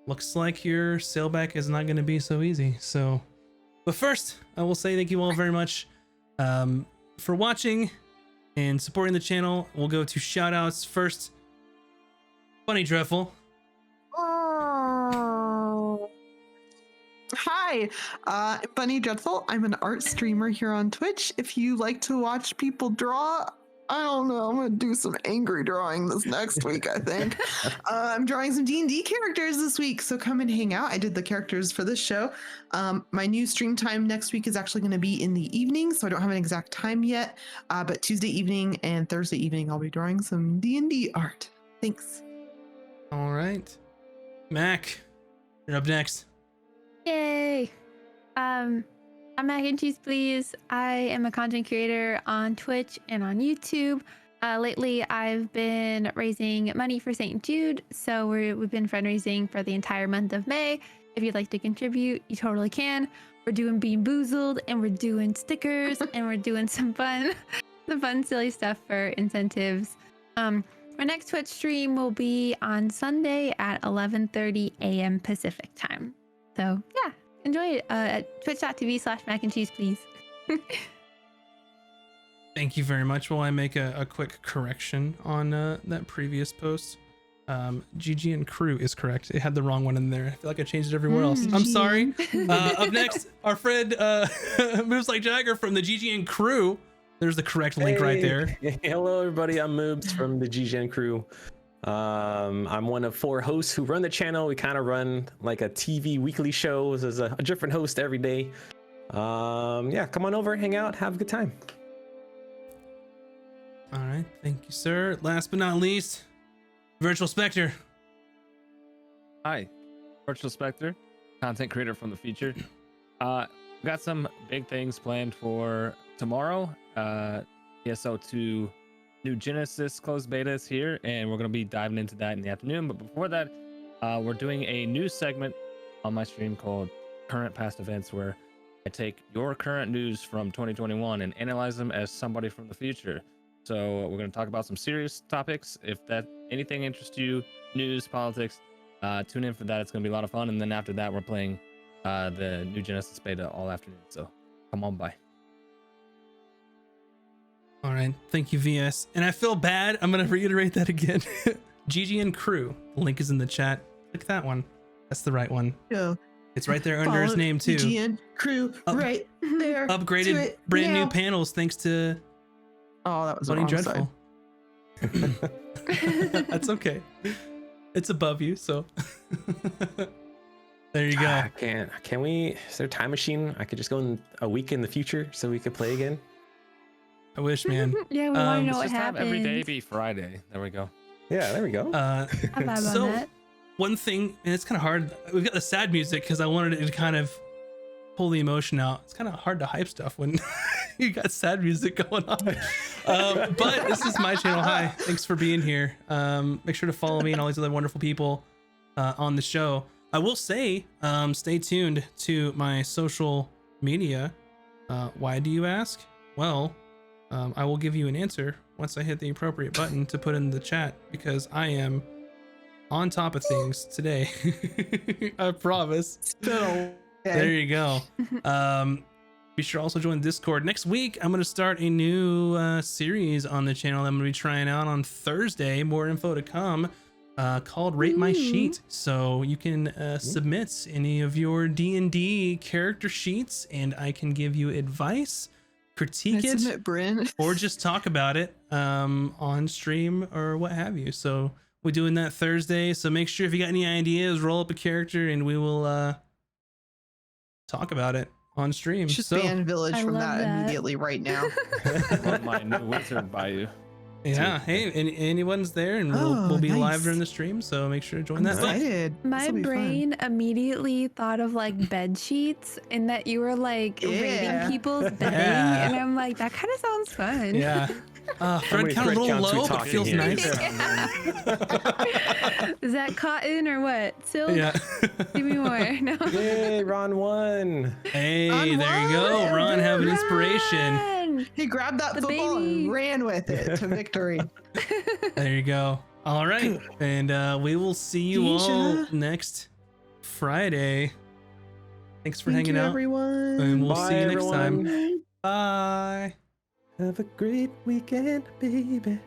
looks like your sailback is not going to be so easy. So, but first, I will say thank you all very much for watching and supporting the channel. We'll go to shout outs first. Bunny Dreadful. Oh. Hi, Bunny Dreadful. I'm an art streamer here on Twitch. If you like to watch people draw, I don't know, I'm gonna do some angry drawing this next week, I think. I'm drawing some D&D characters this week, so come and hang out. I did the characters for this show. My new stream time next week is actually gonna be in the evening, so I don't have an exact time yet, but Tuesday evening and Thursday evening, I'll be drawing some D&D art. Thanks. All right. Mac, you're up next. Yay! I'm Mac and Cheese, please. I am a content creator on Twitch and on YouTube. Lately, I've been raising money for St. Jude, so we've been fundraising for the entire month of May. If you'd like to contribute, you totally can. We're doing Bean Boozled, and we're doing stickers, and we're doing some fun, silly stuff for incentives. Our next Twitch stream will be on Sunday at 11:30 a.m. Pacific time. So yeah, enjoy it at twitch.tv/macandcheese, please. Thank you very much. Will I make a quick correction on that previous post? GG and crew is correct. It had the wrong one in there. I feel like I changed it everywhere else. I'm sorry. Up next, our friend Moves Like Jagger from the GG and crew. There's the correct link right there. Hello, everybody. I'm Moobs from the GGN crew. I'm one of 4 hosts who run the channel. We kind of run like a TV weekly show. There's a different host every day. Yeah, come on over, hang out, have a good time. All right. Thank you, sir. Last but not least, Virtual Spectre. Hi, Virtual Spectre, content creator from the future. Got some big things planned for tomorrow. ESO2 New Genesis closed beta is here, and we're going to be diving into that in the afternoon. But before that, we're doing a new segment on my stream called Current Past Events, where I take your current news from 2021 and analyze them as somebody from the future. So we're going to talk about some serious topics. If that anything interests you, news, politics, tune in for that. It's going to be a lot of fun. And then after that, we're playing the New Genesis beta all afternoon. So come on by. All right. Thank you, VS. And I feel bad. I'm going to reiterate that again. GG and crew. The link is in the chat. Click that one. That's the right one. Yeah. It's right there under his name, too. GN crew right there. Upgraded brand new panels thanks to Oh, that was the Bunny wrong Dreadful. That's okay. It's above you, so there you go. Can we? Is there a time machine? I could just go in a week in the future so we could play again. I wish, man. Yeah, we want to know what Just have every day happened. be Friday. There we go. Yeah, there we go. I vibe on So that. one thing, and it's kind of hard. We've got the sad music because I wanted it to kind of pull the emotion out. It's kind of hard to hype stuff when you got sad music going on. But this is my channel. Hi, thanks for being here. Make sure to follow me and all these other wonderful people on the show. I will say, stay tuned to my social media. Why do you ask? Well, I will give you an answer once I hit the appropriate button to put in the chat, because I am on top of things today. I promise. Still. There you go. Be sure to also join Discord. Next week, I'm going to start a new series on the channel that I'm going to be trying out on Thursday. More info to come, called Rate My Sheet. So you can submit any of your D&D character sheets, and I can give you advice, critique it, Submit, Bryn. or just talk about it on stream or what have you. So we're doing that Thursday. So make sure if you got any ideas, roll up a character and we will talk about it on stream. Should So ban Village I from love that that. immediately right now. Run my new wizard by you. yeah, hey, anyone's there, and we'll be live nice. during the stream. So make sure to join I'm that. But excited. My This'll be fun. brain immediately thought of like bed sheets, and that you were like Yeah. rating people's bedding, Yeah. and I'm like, that kind of sounds fun. yeah, Fred many count a thread little counts we low, but talking feels here? nice. Is that cotton or what? Silk? Yeah. Give me more. No. Yay, Ron won. Hey, On there you go. one. Ron, have an inspiration. Run! He grabbed that The football baby. and ran with it to victory. There you go. All right, and we will see you all Deja. next Friday. Thanks for Thank hanging you, out. everyone. And we'll Bye, see you next time. everyone. Bye. Have a great weekend, baby.